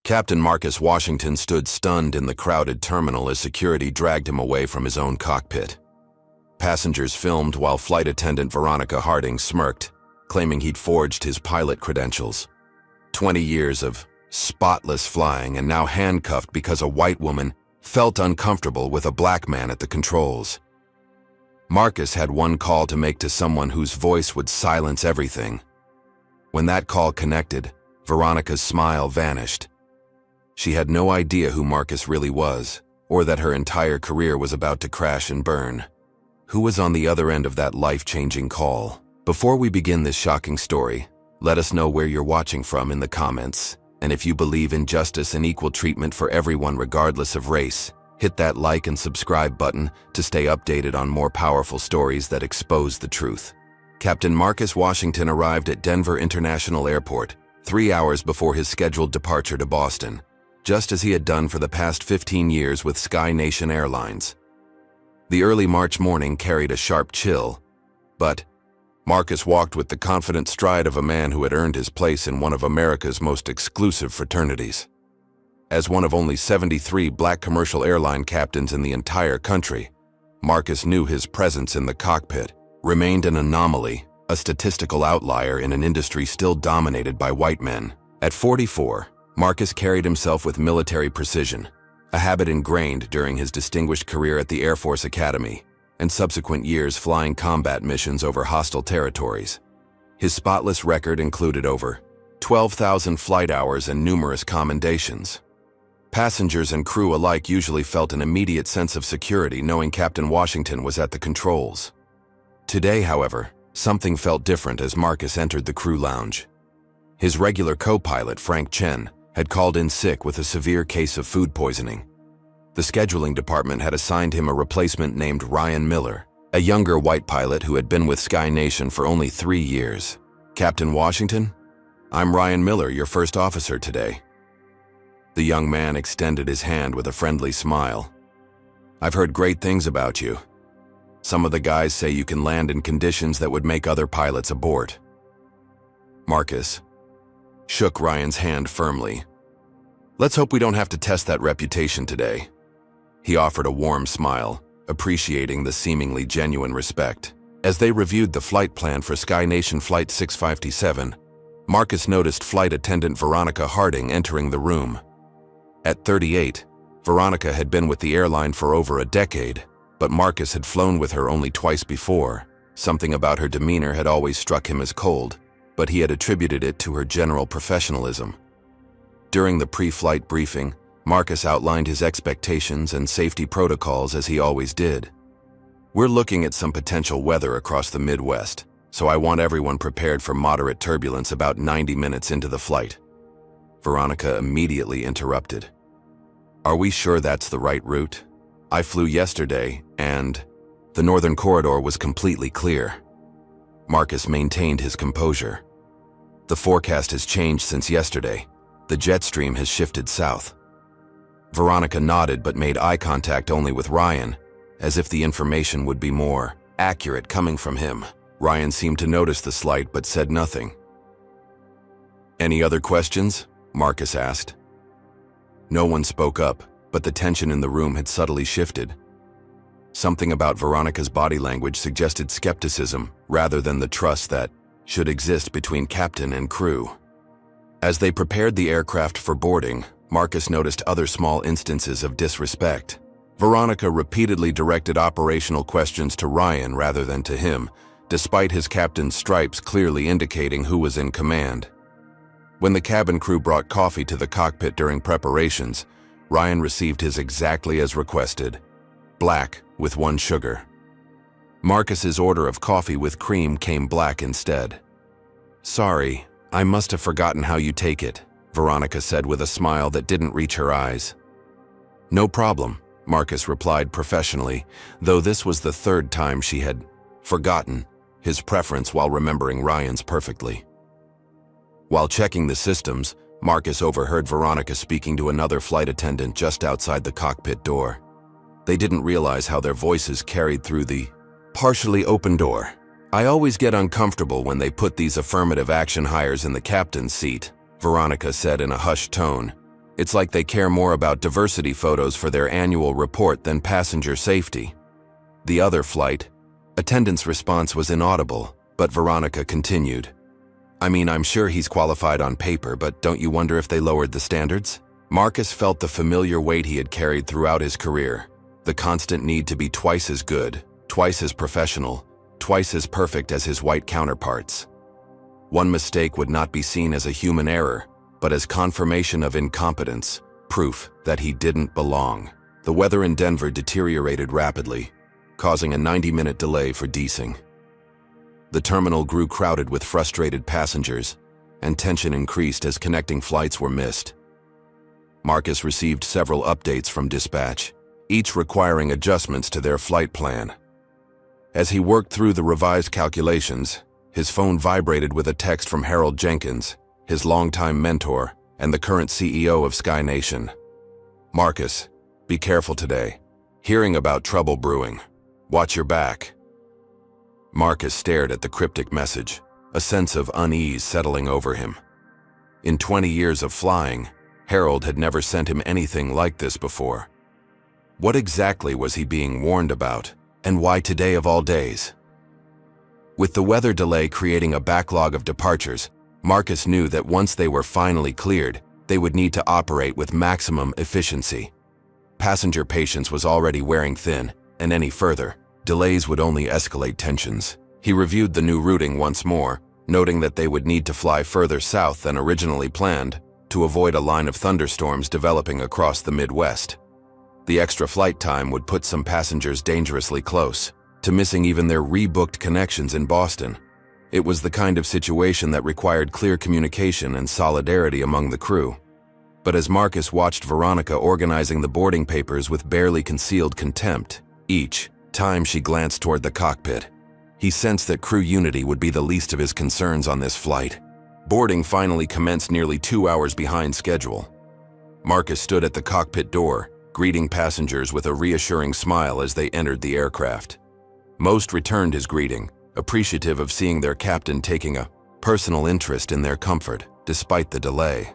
Captain Marcus Washington stood stunned in the crowded terminal as security dragged him away from his own cockpit. Passengers filmed while flight attendant Veronica Harding smirked, claiming he'd forged his pilot credentials. 20 years of spotless flying and now handcuffed because a white woman felt uncomfortable with a black man at the controls. Marcus had one call to make to someone whose voice would silence everything. When that call connected, Veronica's smile vanished. She had no idea who Marcus really was, or that her entire career was about to crash and burn. Who was on the other end of that life-changing call? Before we begin this shocking story, let us know where you're watching from in the comments. And if you believe in justice and equal treatment for everyone regardless of race, hit that like and subscribe button to stay updated on more powerful stories that expose the truth. Captain Marcus Washington arrived at Denver International Airport 3 hours before his scheduled departure to Boston, just as he had done for the past 15 years with Sky Nation Airlines. The early March morning carried a sharp chill, but Marcus walked with the confident stride of a man who had earned his place in one of America's most exclusive fraternities. As one of only 73 black commercial airline captains in the entire country, Marcus knew his presence in the cockpit remained an anomaly, a statistical outlier in an industry still dominated by white men. At 44, Marcus carried himself with military precision, a habit ingrained during his distinguished career at the Air Force Academy and subsequent years flying combat missions over hostile territories. His spotless record included over 12,000 flight hours and numerous commendations. Passengers and crew alike usually felt an immediate sense of security knowing Captain Washington was at the controls. Today, however, something felt different as Marcus entered the crew lounge. His regular co-pilot, Frank Chen, had called in sick with a severe case of food poisoning. The scheduling department had assigned him a replacement named Ryan Miller, a younger white pilot who had been with Sky Nation for only 3 years. "Captain Washington, I'm Ryan Miller, your first officer today." The young man extended his hand with a friendly smile. "I've heard great things about you. Some of the guys say you can land in conditions that would make other pilots abort." Marcus shook Ryan's hand firmly. "Let's hope we don't have to test that reputation today." He offered a warm smile, appreciating the seemingly genuine respect. As they reviewed the flight plan for Sky Nation Flight 657, Marcus noticed flight attendant Veronica Harding entering the room. At 38, Veronica had been with the airline for over a decade, but Marcus had flown with her only twice before. Something about her demeanor had always struck him as cold, but he had attributed it to her general professionalism. During the pre-flight briefing, Marcus outlined his expectations and safety protocols as he always did. "We're looking at some potential weather across the Midwest, so I want everyone prepared for moderate turbulence about 90 minutes into the flight." Veronica immediately interrupted. "Are we sure that's the right route? I flew yesterday, and the northern corridor was completely clear." Marcus maintained his composure. "The forecast has changed since yesterday. The jet stream has shifted south." Veronica nodded but made eye contact only with Ryan, as if the information would be more accurate coming from him. Ryan seemed to notice the slight but said nothing. "Any other questions?" Marcus asked. No one spoke up, but the tension in the room had subtly shifted. Something about Veronica's body language suggested skepticism rather than the trust that should exist between captain and crew. As they prepared the aircraft for boarding, Marcus noticed other small instances of disrespect. Veronica repeatedly directed operational questions to Ryan rather than to him, despite his captain's stripes clearly indicating who was in command. When the cabin crew brought coffee to the cockpit during preparations, Ryan received his exactly as requested, black with 1 sugar. Marcus's order of coffee with cream came black instead. "Sorry, I must have forgotten how you take it," Veronica said with a smile that didn't reach her eyes. "No problem," Marcus replied professionally, though this was the 3rd time she had forgotten his preference while remembering Ryan's perfectly. While checking the systems, Marcus overheard Veronica speaking to another flight attendant just outside the cockpit door. They didn't realize how their voices carried through the partially open door. "I always get uncomfortable when they put these affirmative action hires in the captain's seat," Veronica said in a hushed tone, It's like they care more about diversity photos for their annual report than passenger safety. The other flight. Attendant's response was inaudible, but Veronica continued. I mean, I'm sure he's qualified on paper, but don't you wonder if they lowered the standards? Marcus felt the familiar weight he had carried throughout his career. The constant need to be twice as good, twice as professional, twice as perfect as his white counterparts. One mistake would not be seen as a human error, but as confirmation of incompetence, proof that he didn't belong. The weather in Denver deteriorated rapidly, causing a 90-minute delay for desing. The terminal grew crowded with frustrated passengers, and tension increased as connecting flights were missed. Marcus received several updates from dispatch, each requiring adjustments to their flight plan. As he worked through the revised calculations, his phone vibrated with a text from Harold Jenkins, his longtime mentor and the current CEO of Sky Nation. Marcus, be careful today. Hearing about trouble brewing. Watch your back. Marcus stared at the cryptic message, a sense of unease settling over him. In 20 years of flying, Harold had never sent him anything like this before. What exactly was he being warned about, and why today of all days? With the weather delay creating a backlog of departures, Marcus knew that once they were finally cleared, they would need to operate with maximum efficiency. Passenger patience was already wearing thin, and any further delays would only escalate tensions. He reviewed the new routing once more, noting that they would need to fly further south than originally planned to avoid a line of thunderstorms developing across the Midwest. The extra flight time would put some passengers dangerously close to missing even their rebooked connections in Boston. It was the kind of situation that required clear communication and solidarity among the crew. But as Marcus watched Veronica organizing the boarding papers with barely concealed contempt, each time she glanced toward the cockpit, he sensed that crew unity would be the least of his concerns on this flight. Boarding finally commenced nearly 2 hours behind schedule. Marcus stood at the cockpit door, greeting passengers with a reassuring smile as they entered the aircraft. Most returned his greeting, appreciative of seeing their captain taking a personal interest in their comfort, despite the delay.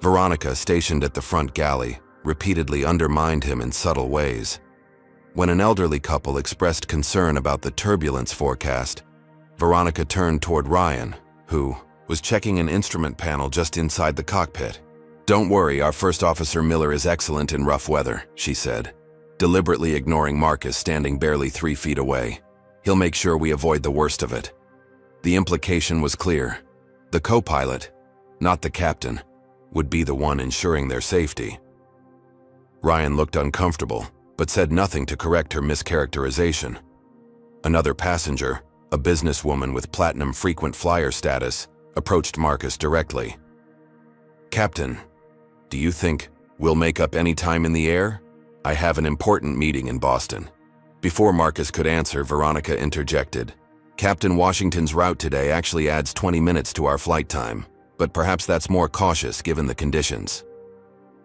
Veronica, stationed at the front galley, repeatedly undermined him in subtle ways. When an elderly couple expressed concern about the turbulence forecast, Veronica turned toward Ryan, who was checking an instrument panel just inside the cockpit. Don't worry, our First Officer Miller is excellent in rough weather, she said, deliberately ignoring Marcus standing barely 3 feet away. He'll make sure we avoid the worst of it. The implication was clear. The co-pilot, not the captain, would be the one ensuring their safety. Ryan looked uncomfortable, but said nothing to correct her mischaracterization. Another passenger, a businesswoman with platinum frequent flyer status, approached Marcus directly. Captain, do you think we'll make up any time in the air? I have an important meeting in Boston. Before Marcus could answer, Veronica interjected. Captain Washington's route today actually adds 20 minutes to our flight time, but perhaps that's more cautious given the conditions.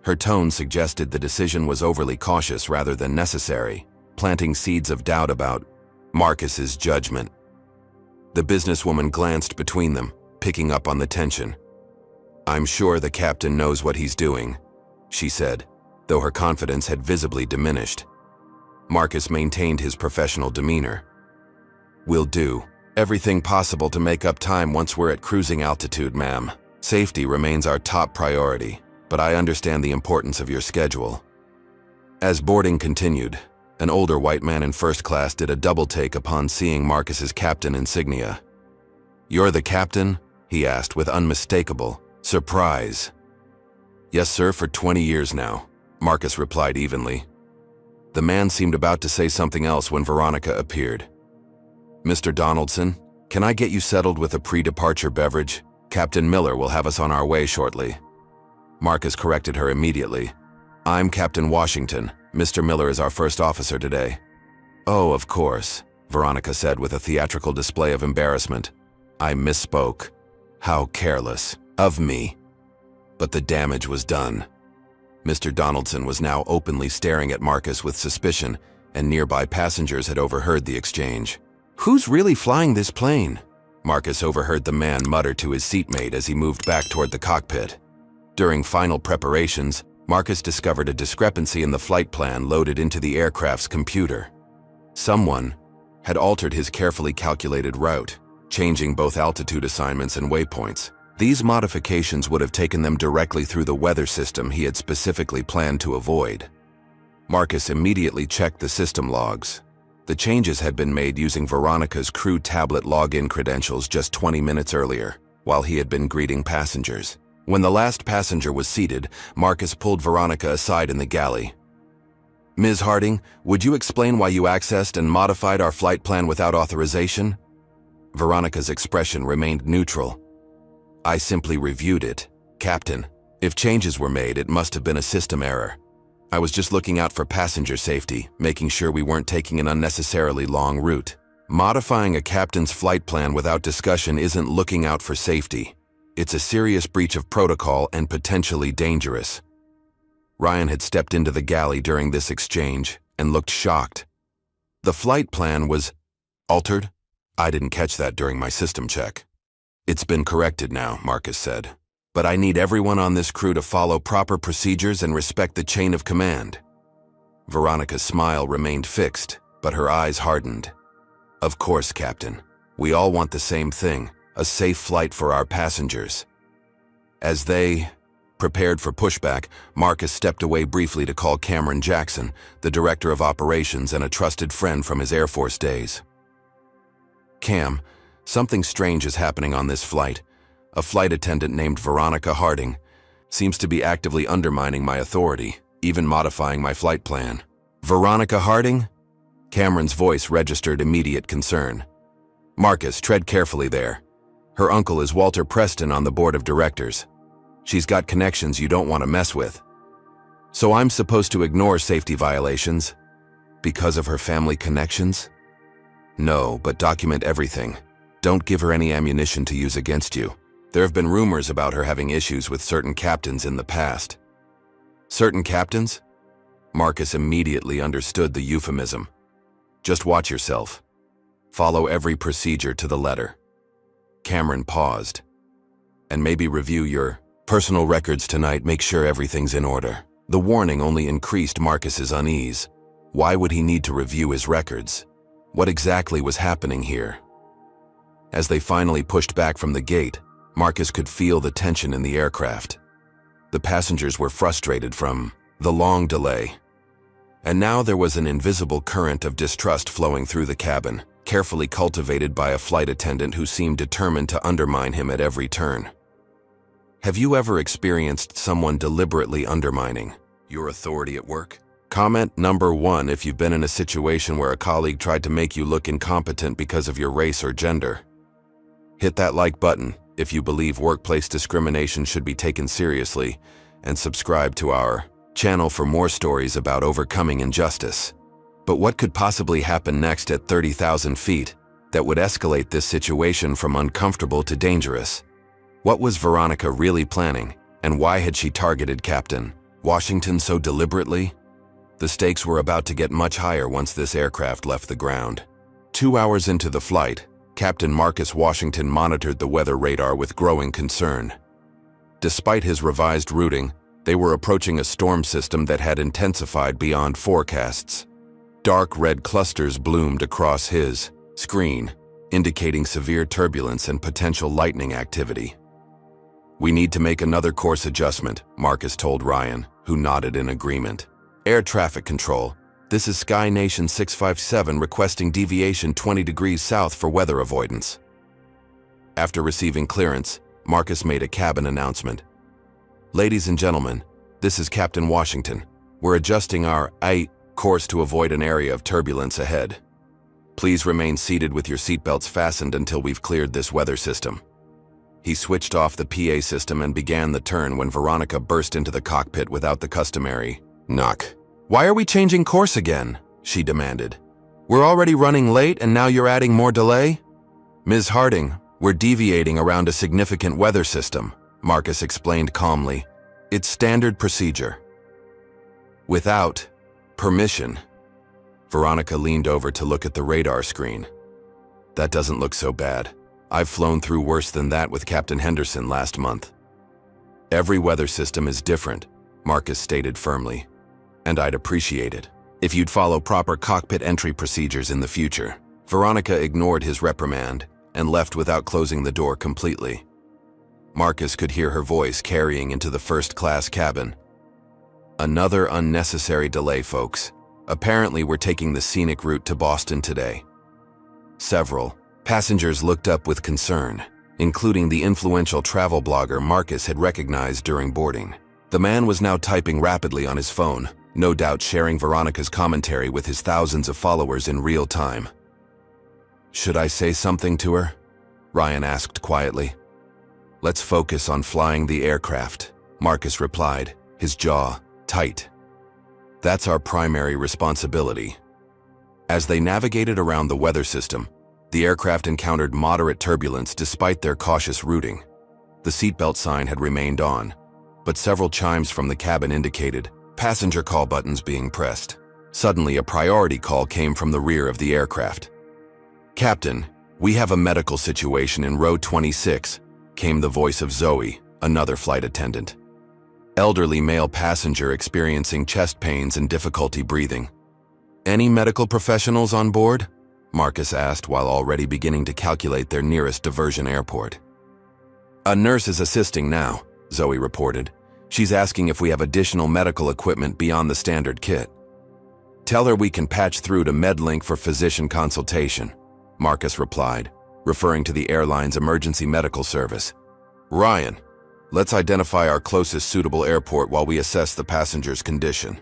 Her tone suggested the decision was overly cautious rather than necessary, planting seeds of doubt about Marcus's judgment. The businesswoman glanced between them, picking up on the tension. I'm sure the captain knows what he's doing, she said, though her confidence had visibly diminished. Marcus maintained his professional demeanor. We'll do everything possible to make up time once we're at cruising altitude, ma'am. Safety remains our top priority, but I understand the importance of your schedule. As boarding continued, an older white man in first class did a double take upon seeing Marcus's captain insignia. You're the captain? He asked with unmistakable surprise. Yes, sir, for 20 years now, Marcus replied evenly. The man seemed about to say something else when Veronica appeared. Mr. Donaldson, can I get you settled with a pre-departure beverage? Captain Miller will have us on our way shortly. Marcus corrected her immediately. I'm Captain Washington. Mr. Miller is our first officer today. Oh, of course, Veronica said with a theatrical display of embarrassment. I misspoke. How careless of me. But the damage was done. Mr. Donaldson was now openly staring at Marcus with suspicion, and nearby passengers had overheard the exchange. Who's really flying this plane? Marcus overheard the man mutter to his seatmate as he moved back toward the cockpit. During final preparations, Marcus discovered a discrepancy in the flight plan loaded into the aircraft's computer. Someone had altered his carefully calculated route, changing both altitude assignments and waypoints. These modifications would have taken them directly through the weather system he had specifically planned to avoid. Marcus immediately checked the system logs. The changes had been made using Veronica's crew tablet login credentials just 20 minutes earlier, while he had been greeting passengers. When the last passenger was seated, Marcus pulled Veronica aside in the galley. "Ms. Harding, would you explain why you accessed and modified our flight plan without authorization?" Veronica's expression remained neutral. "I simply reviewed it, Captain. If changes were made, it must have been a system error. I was just looking out for passenger safety, making sure we weren't taking an unnecessarily long route. Modifying a captain's flight plan without discussion isn't looking out for safety. It's a serious breach of protocol and potentially dangerous." Ryan had stepped into the galley during this exchange and looked shocked. "The flight plan was altered? I didn't catch that during my system check." "It's been corrected now," Marcus said. "But I need everyone on this crew to follow proper procedures and respect the chain of command." Veronica's smile remained fixed, but her eyes hardened. "Of course, Captain. We all want the same thing, a safe flight for our passengers." As they prepared for pushback, Marcus stepped away briefly to call Cameron Jackson, the director of operations and a trusted friend from his Air Force days. "Cam, something strange is happening on this flight. A flight attendant named Veronica Harding seems to be actively undermining my authority, even modifying my flight plan." "Veronica Harding?" Cameron's voice registered immediate concern. "Marcus, tread carefully there. Her uncle is Walter Preston on the board of directors. She's got connections you don't want to mess with. So I'm supposed to ignore safety violations because of her family connections? No, but document everything. Don't give her any ammunition to use against you. There have been rumors about her having issues with certain captains in the past." "Certain captains?" Marcus immediately understood the euphemism. "Just watch yourself. Follow every procedure to the letter." Cameron paused. "And maybe review your personal records tonight, make sure everything's in order." The warning only increased Marcus's unease. Why would he need to review his records? What exactly was happening here? As they finally pushed back from the gate, Marcus could feel the tension in the aircraft. The passengers were frustrated from the long delay. And now there was an invisible current of distrust flowing through the cabin, carefully cultivated by a flight attendant who seemed determined to undermine him at every turn. Have you ever experienced someone deliberately undermining your authority at work? Comment number 1 if you've been in a situation where a colleague tried to make you look incompetent because of your race or gender. Hit that like button if you believe workplace discrimination should be taken seriously, and subscribe to our channel for more stories about overcoming injustice. But what could possibly happen next at 30,000 feet that would escalate this situation from uncomfortable to dangerous? What was Veronica really planning, and why had she targeted Captain Washington so deliberately? The stakes were about to get much higher once this aircraft left the ground. 2 hours into the flight, Captain Marcus Washington monitored the weather radar with growing concern. Despite his revised routing, they were approaching a storm system that had intensified beyond forecasts. Dark red clusters bloomed across his screen, indicating severe turbulence and potential lightning activity. "We need to make another course adjustment," Marcus told Ryan, who nodded in agreement. "Air traffic control. This is Sky Nation 657 requesting deviation 20 degrees south for weather avoidance." After receiving clearance, Marcus made a cabin announcement. "Ladies and gentlemen, this is Captain Washington. We're adjusting our course to avoid an area of turbulence ahead. Please remain seated with your seatbelts fastened until we've cleared this weather system." He switched off the PA system and began the turn when Veronica burst into the cockpit without the customary knock. "Why are we changing course again?" she demanded. "We're already running late and now you're adding more delay?" "Ms. Harding, we're deviating around a significant weather system," Marcus explained calmly. "It's standard procedure." Without permission, Veronica leaned over to look at the radar screen. "That doesn't look so bad. I've flown through worse than that with Captain Henderson last month." Every weather system is different, Marcus stated firmly. And I'd appreciate it if you'd follow proper cockpit entry procedures in the future. Veronica ignored his reprimand and left without closing the door completely. Marcus could hear her voice carrying into the first-class cabin. Another unnecessary delay, folks. Apparently, we're taking the scenic route to Boston today. Several passengers looked up with concern, including the influential travel blogger Marcus had recognized during boarding. The man was now typing rapidly on his phone, no doubt sharing Veronica's commentary with his thousands of followers in real time. Should I say something to her? Ryan asked quietly. Let's focus on flying the aircraft, Marcus replied, his jaw tight. That's our primary responsibility. As they navigated around the weather system, the aircraft encountered moderate turbulence despite their cautious routing. The seatbelt sign had remained on, but several chimes from the cabin indicated passenger call buttons being pressed. Suddenly, a priority call came from the rear of the aircraft. Captain, we have a medical situation in row 26, came the voice of Zoe, another flight attendant. Elderly male passenger experiencing chest pains and difficulty breathing. Any medical professionals on board? Marcus asked while already beginning to calculate their nearest diversion airport. A nurse is assisting now, Zoe reported. She's asking if we have additional medical equipment beyond the standard kit. Tell her we can patch through to MedLink for physician consultation, Marcus replied, referring to the airline's emergency medical service. Ryan, let's identify our closest suitable airport while we assess the passenger's condition.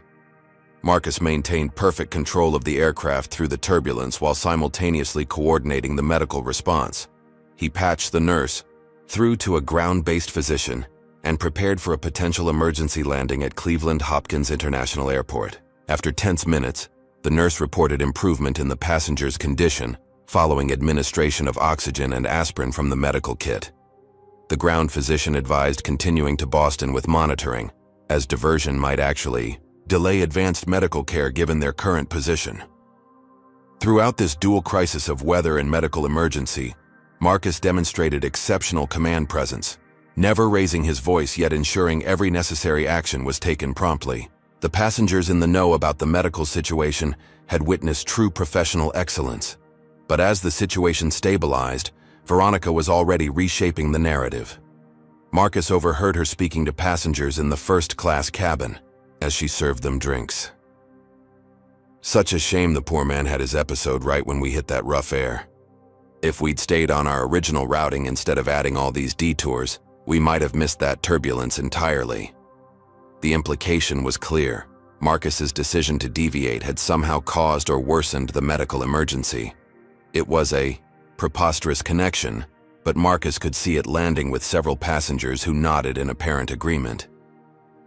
Marcus maintained perfect control of the aircraft through the turbulence while simultaneously coordinating the medical response. He patched the nurse through to a ground-based physician and prepared for a potential emergency landing at Cleveland Hopkins International Airport. After tense minutes, the nurse reported improvement in the passenger's condition following administration of oxygen and aspirin from the medical kit. The ground physician advised continuing to Boston with monitoring, as diversion might actually delay advanced medical care given their current position. Throughout this dual crisis of weather and medical emergency, Marcus demonstrated exceptional command presence, never raising his voice yet ensuring every necessary action was taken promptly. The passengers in the know about the medical situation had witnessed true professional excellence. But as the situation stabilized, Veronica was already reshaping the narrative. Marcus overheard her speaking to passengers in the first-class cabin as she served them drinks. Such a shame the poor man had his episode right when we hit that rough air. If we'd stayed on our original routing instead of adding all these detours, we might have missed that turbulence entirely. The implication was clear. Marcus's decision to deviate had somehow caused or worsened the medical emergency. It was a preposterous connection, but Marcus could see it landing with several passengers who nodded in apparent agreement.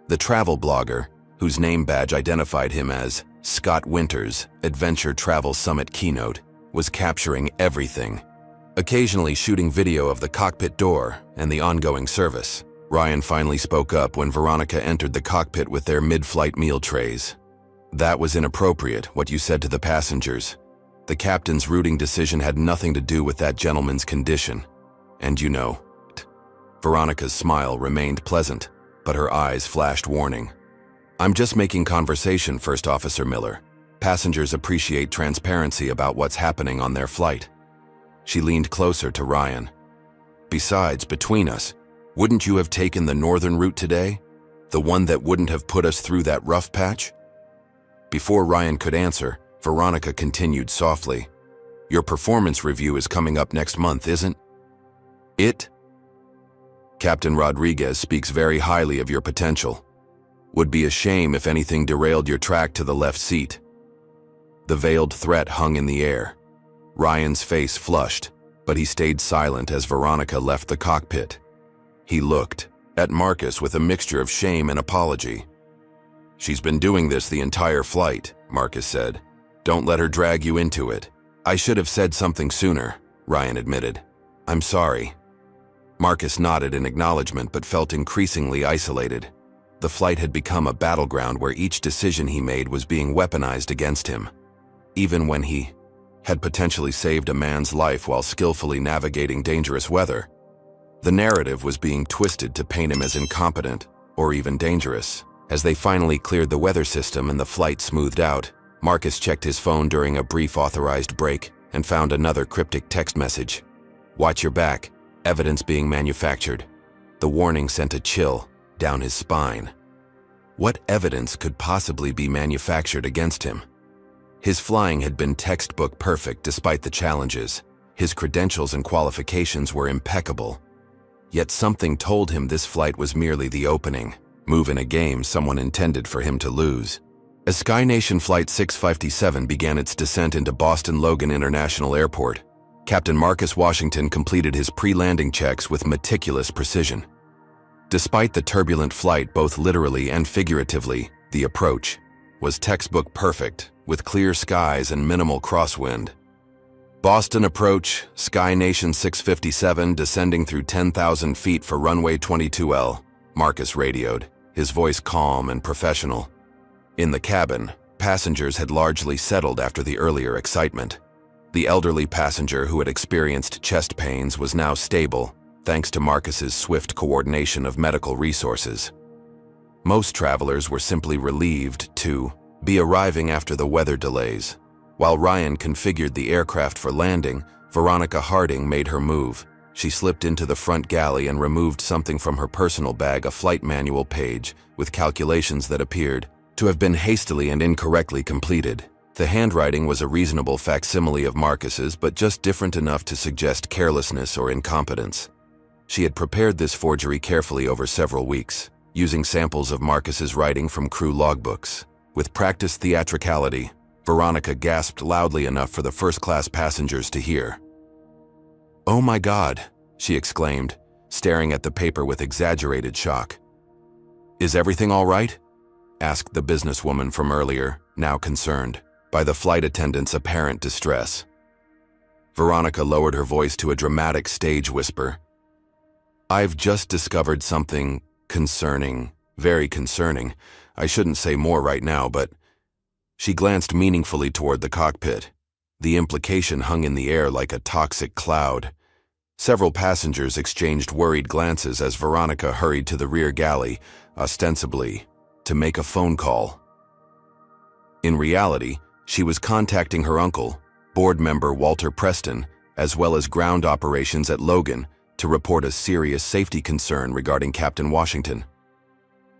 The travel blogger, whose name badge identified him as Scott Winter's Adventure Travel Summit keynote, was capturing everything, occasionally shooting video of the cockpit door and the ongoing service. Ryan finally spoke up when Veronica entered the cockpit with their mid-flight meal trays. That was inappropriate, what you said to the passengers. The captain's routing decision had nothing to do with that gentleman's condition. And you know. Veronica's smile remained pleasant, but her eyes flashed warning. I'm just making conversation, First Officer Miller. Passengers appreciate transparency about what's happening on their flight. She leaned closer to Ryan. Besides, between us, wouldn't you have taken the northern route today? The one that wouldn't have put us through that rough patch? Before Ryan could answer, Veronica continued softly. Your performance review is coming up next month, isn't it? Captain Rodriguez speaks very highly of your potential. Would be a shame if anything derailed your track to the left seat. The veiled threat hung in the air. Ryan's face flushed, but he stayed silent as Veronica left the cockpit. He looked at Marcus with a mixture of shame and apology. She's been doing this the entire flight, Marcus said. Don't let her drag you into it. I should have said something sooner, Ryan admitted. I'm sorry. Marcus nodded in acknowledgement but felt increasingly isolated. The flight had become a battleground where each decision he made was being weaponized against him. Even when he had potentially saved a man's life while skillfully navigating dangerous weather, The narrative was being twisted to paint him as incompetent or even dangerous. As they finally cleared the weather system and the flight smoothed out, Marcus checked his phone during a brief authorized break and found another cryptic text message. "Watch your back. Evidence being manufactured." The warning sent a chill down his spine. What evidence could possibly be manufactured against him? His flying had been textbook perfect despite the challenges. His credentials and qualifications were impeccable. Yet something told him this flight was merely the opening move in a game someone intended for him to lose. As Sky Nation Flight 657 began its descent into Boston Logan International Airport, Captain Marcus Washington completed his pre-landing checks with meticulous precision. Despite the turbulent flight, both literally and figuratively, the approach was textbook perfect, with clear skies and minimal crosswind. "Boston approach, Sky Nation 657 descending through 10,000 feet for runway 22L, Marcus radioed, his voice calm and professional. In the cabin, passengers had largely settled after the earlier excitement. The elderly passenger who had experienced chest pains was now stable, thanks to Marcus's swift coordination of medical resources. Most travelers were simply relieved to be arriving after the weather delays. While Ryan configured the aircraft for landing, Veronica Harding made her move. She slipped into the front galley and removed something from her personal bag, a flight manual page with calculations that appeared to have been hastily and incorrectly completed. The handwriting was a reasonable facsimile of Marcus's, but just different enough to suggest carelessness or incompetence. She had prepared this forgery carefully over several weeks, using samples of Marcus's writing from crew logbooks. With practiced theatricality, Veronica gasped loudly enough for the first-class passengers to hear. "Oh my God," she exclaimed, staring at the paper with exaggerated shock. "Is everything all right?" asked the businesswoman from earlier, now concerned by the flight attendant's apparent distress. Veronica lowered her voice to a dramatic stage whisper. "I've just discovered something concerning, very concerning. I shouldn't say more right now, but..." She glanced meaningfully toward the cockpit. The implication hung in the air like a toxic cloud. Several passengers exchanged worried glances as Veronica hurried to the rear galley, ostensibly to make a phone call. In reality, she was contacting her uncle, board member Walter Preston, as well as ground operations at Logan, to report a serious safety concern regarding Captain Washington.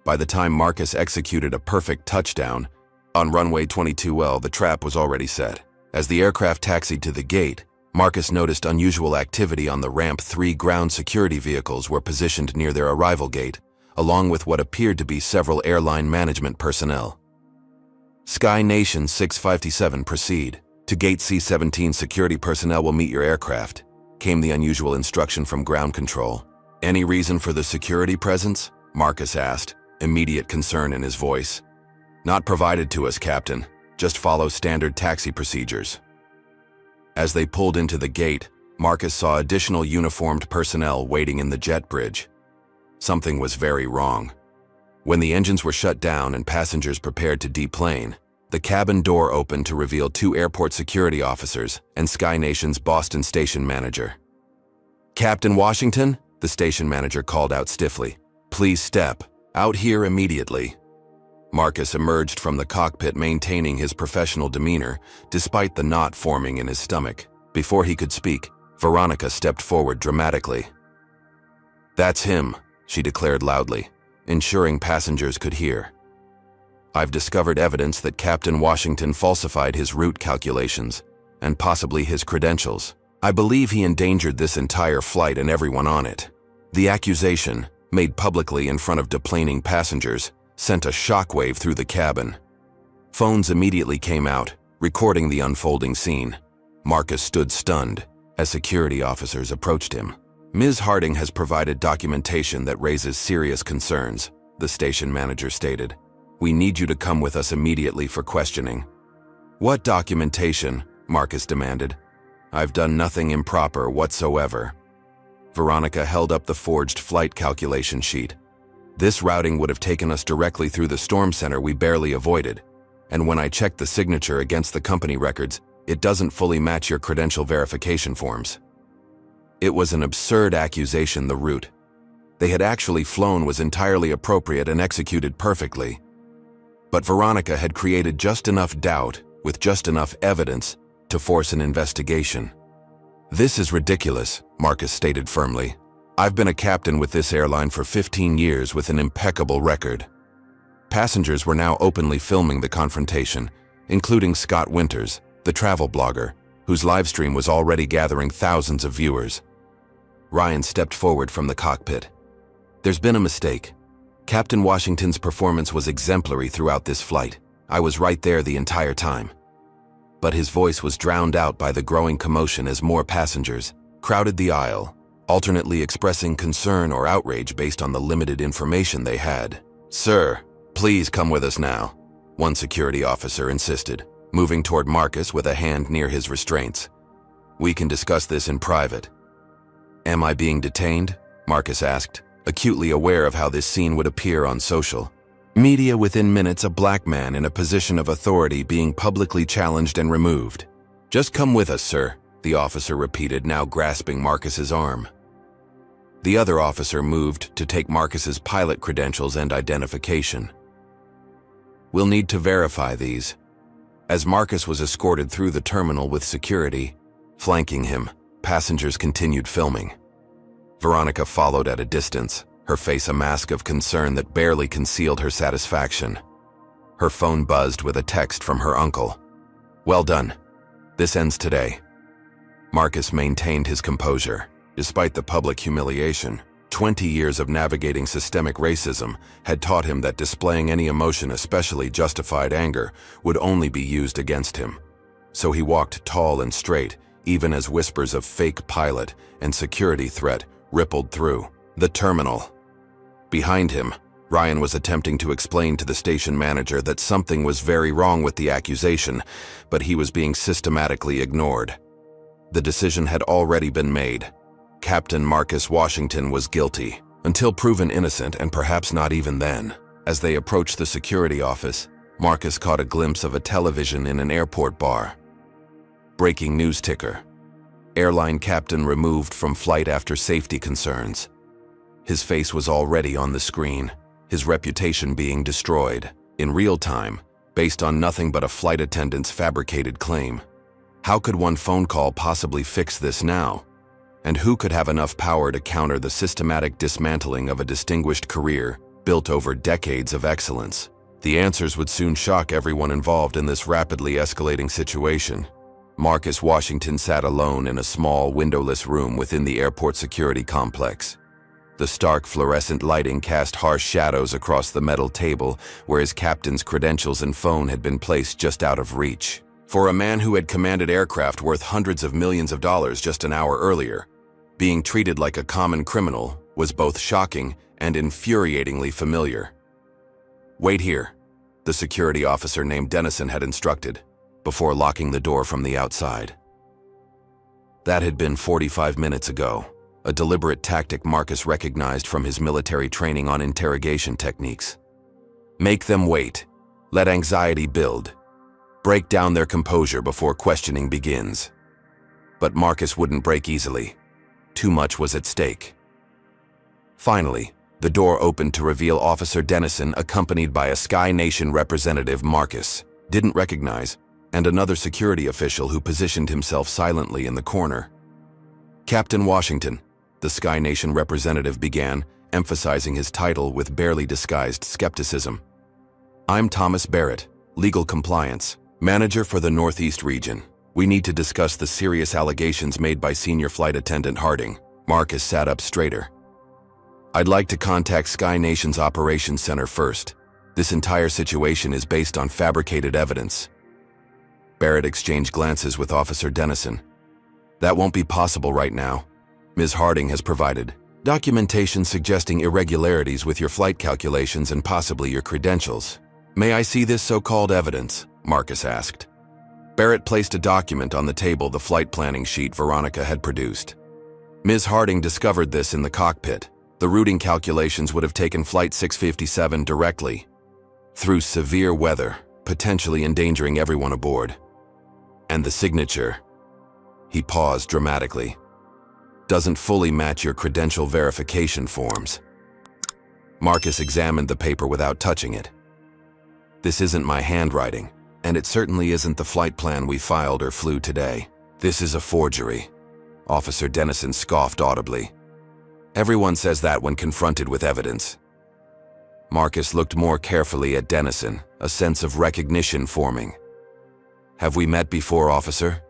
By the time Marcus executed a perfect touchdown on runway 22L, the trap was already set. As the aircraft taxied to the gate, Marcus noticed unusual activity on the ramp. 3 ground security vehicles were positioned near their arrival gate, along with what appeared to be several airline management personnel. "Sky Nation 657, proceed. To gate C-17, security personnel will meet your aircraft," came the unusual instruction from ground control. "Any reason for the security presence?" Marcus asked, immediate concern in his voice. "Not provided to us, Captain. Just follow standard taxi procedures." As they pulled into the gate, Marcus saw additional uniformed personnel waiting in the jet bridge. Something was very wrong. When the engines were shut down and passengers prepared to deplane, the cabin door opened to reveal 2 airport security officers and Sky Nation's Boston station manager. "Captain Washington," the station manager called out stiffly, "please step out here immediately." Marcus emerged from the cockpit maintaining his professional demeanor, despite the knot forming in his stomach. Before he could speak, Veronica stepped forward dramatically. "That's him," she declared loudly, ensuring passengers could hear. "I've discovered evidence that Captain Washington falsified his route calculations, and possibly his credentials. I believe he endangered this entire flight and everyone on it." The accusation, made publicly in front of deplaning passengers, sent a shockwave through the cabin. Phones immediately came out, recording the unfolding scene. Marcus stood stunned as security officers approached him. "Ms. Harding has provided documentation that raises serious concerns," the station manager stated. "We need you to come with us immediately for questioning." "What documentation?" Marcus demanded. "I've done nothing improper whatsoever." Veronica held up the forged flight calculation sheet. "This routing would have taken us directly through the storm center we barely avoided, and when I checked the signature against the company records, it doesn't fully match your credential verification forms." It was an absurd accusation, the route they had actually flown was entirely appropriate and executed perfectly. But Veronica had created just enough doubt, with just enough evidence, to force an investigation. "This is ridiculous," Marcus stated firmly. "I've been a captain with this airline for 15 years with an impeccable record." Passengers were now openly filming the confrontation, including Scott Winters, the travel blogger, whose livestream was already gathering thousands of viewers. Ryan stepped forward from the cockpit. "There's been a mistake. Captain Washington's performance was exemplary throughout this flight. I was right there the entire time." But his voice was drowned out by the growing commotion as more passengers crowded the aisle, alternately expressing concern or outrage based on the limited information they had. "Sir, please come with us now," one security officer insisted, moving toward Marcus with a hand near his restraints. "We can discuss this in private." "Am I being detained?" Marcus asked, acutely aware of how this scene would appear on social media within minutes. A black man in a position of authority being publicly challenged and removed. "Just come with us, sir," the officer repeated, now grasping Marcus's arm. The other officer moved to take Marcus's pilot credentials and identification. "We'll need to verify these." As Marcus was escorted through the terminal with security flanking him, passengers continued filming. Veronica followed at a distance, her face a mask of concern that barely concealed her satisfaction. Her phone buzzed with a text from her uncle. "Well done. This ends today." Marcus maintained his composure. Despite the public humiliation, 20 years of navigating systemic racism had taught him that displaying any emotion, especially justified anger, would only be used against him. So he walked tall and straight, even as whispers of fake pilot and security threat rippled through the terminal. Behind him, Ryan was attempting to explain to the station manager that something was very wrong with the accusation, but he was being systematically ignored. The decision had already been made. Captain Marcus Washington was guilty, until proven innocent, and perhaps not even then. As they approached the security office, Marcus caught a glimpse of a television in an airport bar. Breaking news ticker. Airline captain removed from flight after safety concerns. His face was already on the screen, his reputation being destroyed, in real time, based on nothing but a flight attendant's fabricated claim. How could one phone call possibly fix this now? And who could have enough power to counter the systematic dismantling of a distinguished career built over decades of excellence? The answers would soon shock everyone involved in this rapidly escalating situation. Marcus Washington sat alone in a small, windowless room within the airport security complex. The stark fluorescent lighting cast harsh shadows across the metal table where his captain's credentials and phone had been placed just out of reach. For a man who had commanded aircraft worth hundreds of millions of dollars just an hour earlier, being treated like a common criminal was both shocking and infuriatingly familiar. "Wait here," the security officer named Dennison had instructed, before locking the door from the outside. That had been 45 minutes ago, a deliberate tactic Marcus recognized from his military training on interrogation techniques. Make them wait. Let anxiety build. Break down their composure before questioning begins. But Marcus wouldn't break easily. Too much was at stake. Finally, the door opened to reveal Officer Dennison, accompanied by a Sky Nation representative Marcus didn't recognize, and another security official who positioned himself silently in the corner. "Captain Washington," the Sky Nation representative began, emphasizing his title with barely disguised skepticism. "I'm Thomas Barrett, Legal Compliance, Manager for the Northeast Region. We need to discuss the serious allegations made by Senior Flight Attendant Harding." Marcus sat up straighter. "I'd like to contact Sky Nation's Operations Center first. This entire situation is based on fabricated evidence." Barrett exchanged glances with Officer Dennison. "That won't be possible right now. Ms. Harding has provided documentation suggesting irregularities with your flight calculations and possibly your credentials." "May I see this so-called evidence?" Marcus asked. Barrett placed a document on the table, the flight planning sheet Veronica had produced. "Ms. Harding discovered this in the cockpit. The routing calculations would have taken Flight 657 directly, through severe weather, potentially endangering everyone aboard. And the signature." He paused dramatically. doesn't fully match your credential verification forms. Marcus examined the paper without touching it. This isn't my handwriting, and it certainly isn't the flight plan we filed or flew today. This is a forgery. Officer Dennison scoffed audibly. Everyone says that when confronted with evidence. Marcus looked more carefully at Dennison, a sense of recognition forming. Have we met before, officer?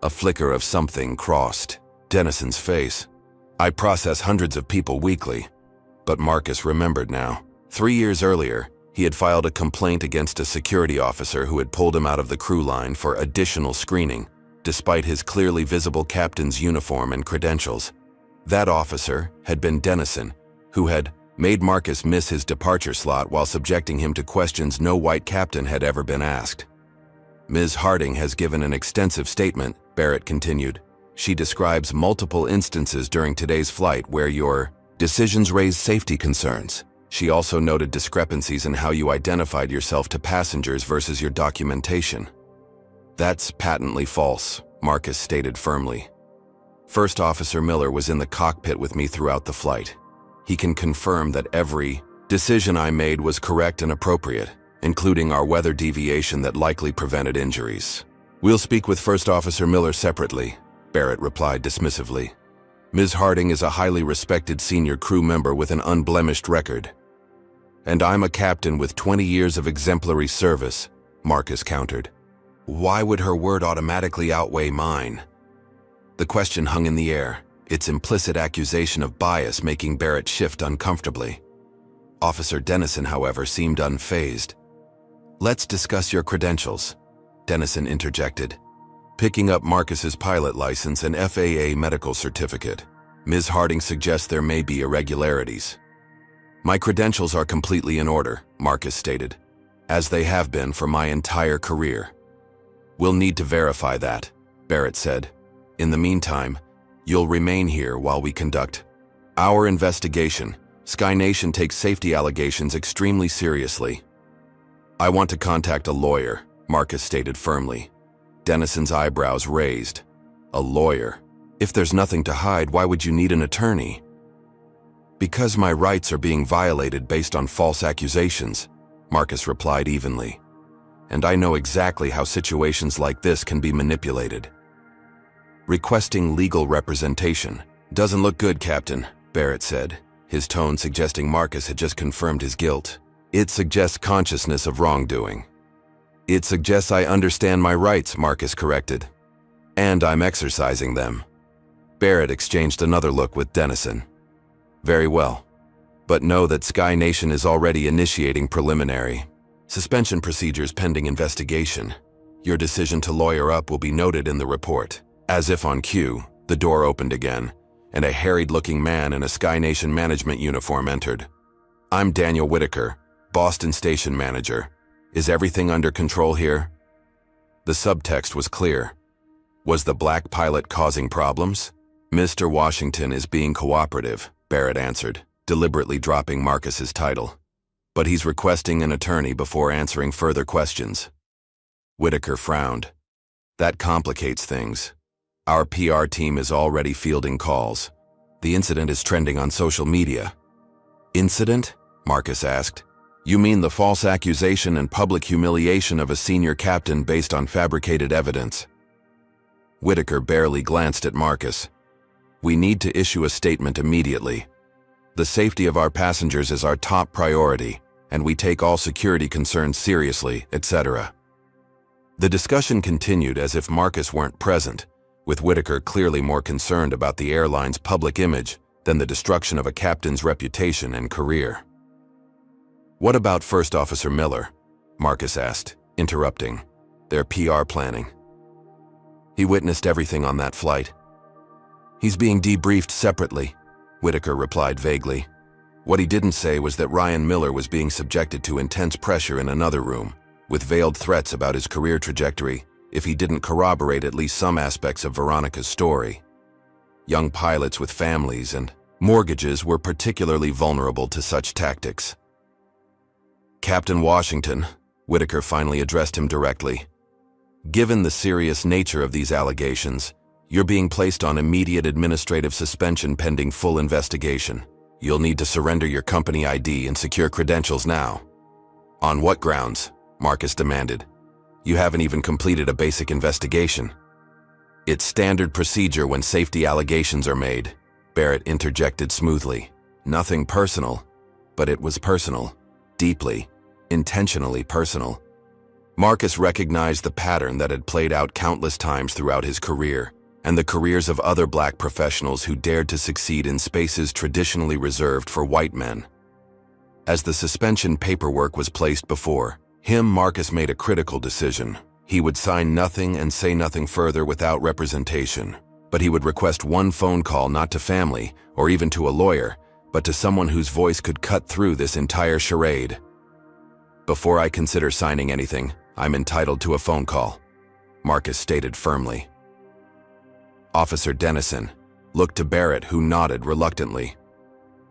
A flicker of something crossed Dennison's face. I process hundreds of people weekly. But Marcus remembered now. 3 years earlier, he had filed a complaint against a security officer who had pulled him out of the crew line for additional screening, despite his clearly visible captain's uniform and credentials. That officer had been Dennison, who had made Marcus miss his departure slot while subjecting him to questions no white captain had ever been asked. Ms. Harding has given an extensive statement, Barrett continued. She describes multiple instances during today's flight where your decisions raised safety concerns. She also noted discrepancies in how you identified yourself to passengers versus your documentation. That's patently false, Marcus stated firmly. First Officer Miller was in the cockpit with me throughout the flight. He can confirm that every decision I made was correct and appropriate, including our weather deviation that likely prevented injuries. We'll speak with First Officer Miller separately, Barrett replied dismissively. Ms. Harding is a highly respected senior crew member with an unblemished record. And I'm a captain with 20 years of exemplary service, Marcus countered. Why would her word automatically outweigh mine? The question hung in the air, its implicit accusation of bias making Barrett shift uncomfortably. Officer Dennison, however, seemed unfazed. Let's discuss your credentials, Dennison interjected, picking up Marcus's pilot license and FAA medical certificate. Ms. Harding suggests there may be irregularities. My credentials are completely in order, Marcus stated, as they have been for my entire career. We'll need to verify that, Barrett said. In the meantime, you'll remain here while we conduct our investigation. Sky Nation takes safety allegations extremely seriously. I want to contact a lawyer, Marcus stated firmly. Dennison's eyebrows raised. A lawyer? If there's nothing to hide, why would you need an attorney? Because my rights are being violated based on false accusations, Marcus replied evenly. And I know exactly how situations like this can be manipulated. Requesting legal representation. Doesn't look good, Captain, Barrett said, his tone suggesting Marcus had just confirmed his guilt. It suggests consciousness of wrongdoing. It suggests I understand my rights, Marcus corrected. And I'm exercising them. Barrett exchanged another look with Dennison. Very well. But know that Sky Nation is already initiating preliminary suspension procedures pending investigation. Your decision to lawyer up will be noted in the report. As if on cue, the door opened again, and a harried-looking man in a Sky Nation management uniform entered. I'm Daniel Whitaker, Boston Station Manager. Is everything under control here? The subtext was clear. Was the black pilot causing problems? Mr. Washington is being cooperative, Barrett answered, deliberately dropping Marcus's title. But he's requesting an attorney before answering further questions. Whitaker frowned. That complicates things. Our PR team is already fielding calls. The incident is trending on social media. Incident? Marcus asked. You mean the false accusation and public humiliation of a senior captain based on fabricated evidence? Whitaker barely glanced at Marcus. We need to issue a statement immediately. The safety of our passengers is our top priority, and we take all security concerns seriously, etc. The discussion continued as if Marcus weren't present, with Whitaker clearly more concerned about the airline's public image than the destruction of a captain's reputation and career. What about First Officer Miller? Marcus asked, interrupting. Their PR planning. He witnessed everything on that flight. He's being debriefed separately, Whitaker replied vaguely. What he didn't say was that Ryan Miller was being subjected to intense pressure in another room, with veiled threats about his career trajectory if he didn't corroborate at least some aspects of Veronica's story. Young pilots with families and mortgages were particularly vulnerable to such tactics. Captain Washington, Whitaker finally addressed him directly. Given the serious nature of these allegations, You're being placed on immediate administrative suspension pending full investigation. You'll need to surrender your company ID and secure credentials now. On what grounds? Marcus demanded. You haven't even completed a basic investigation. It's standard procedure when safety allegations are made, Barrett interjected smoothly. Nothing personal, but it was personal. Deeply, intentionally personal. Marcus recognized the pattern that had played out countless times throughout his career, and the careers of other black professionals who dared to succeed in spaces traditionally reserved for white men. As the suspension paperwork was placed before him, Marcus made a critical decision. He would sign nothing and say nothing further without representation, but he would request one phone call not to family or even to a lawyer, but to someone whose voice could cut through this entire charade. Before I consider signing anything, I'm entitled to a phone call, Marcus stated firmly. Officer Dennison looked to Barrett, who nodded reluctantly.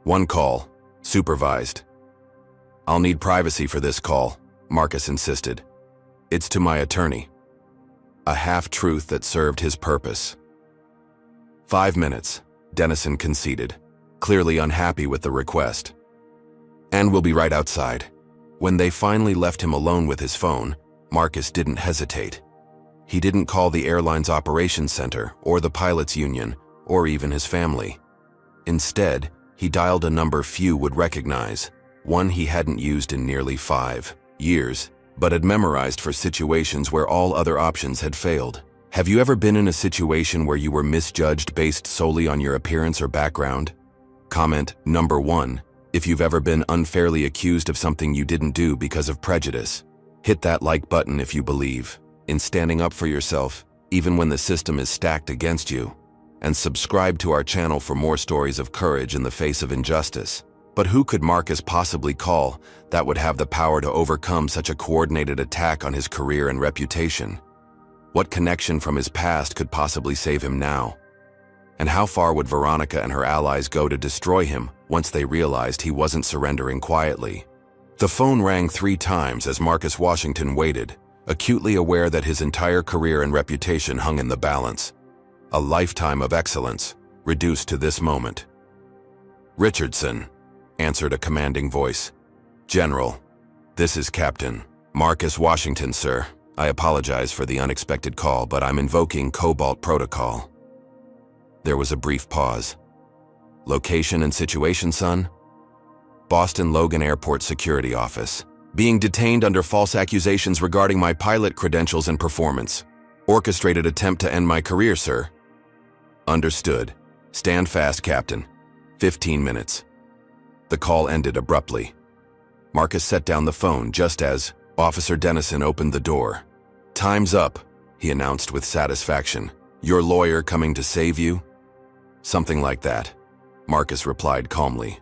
One call, supervised. I'll need privacy for this call, Marcus insisted. It's to my attorney. A half-truth that served his purpose. 5 minutes, Dennison conceded, clearly unhappy with the request. And we'll be right outside. When they finally left him alone with his phone, Marcus didn't hesitate. He didn't call the airline's operations center or the pilots' union or even his family. Instead, he dialed a number few would recognize, one he hadn't used in nearly 5 years, but had memorized for situations where all other options had failed. Have you ever been in a situation where you were misjudged based solely on your appearance or background? Comment number 1, if you've ever been unfairly accused of something you didn't do because of prejudice. Hit that like button if you believe in standing up for yourself, even when the system is stacked against you. And subscribe to our channel for more stories of courage in the face of injustice. But who could Marcus possibly call that would have the power to overcome such a coordinated attack on his career and reputation? What connection from his past could possibly save him now? And how far would Veronica and her allies go to destroy him once they realized he wasn't surrendering quietly? The phone rang 3 times as Marcus Washington waited, acutely aware that his entire career and reputation hung in the balance. A lifetime of excellence, reduced to this moment. Richardson, answered a commanding voice. General, this is Captain Marcus Washington, sir. I apologize for the unexpected call, but I'm invoking Cobalt Protocol. There was a brief pause. Location and situation, son? Boston Logan Airport Security Office. Being detained under false accusations regarding my pilot credentials and performance. Orchestrated attempt to end my career, sir. Understood. Stand fast, Captain. 15 minutes. The call ended abruptly. Marcus set down the phone just as Officer Dennison opened the door. Time's up, he announced with satisfaction. Your lawyer coming to save you? Something like that, Marcus replied calmly.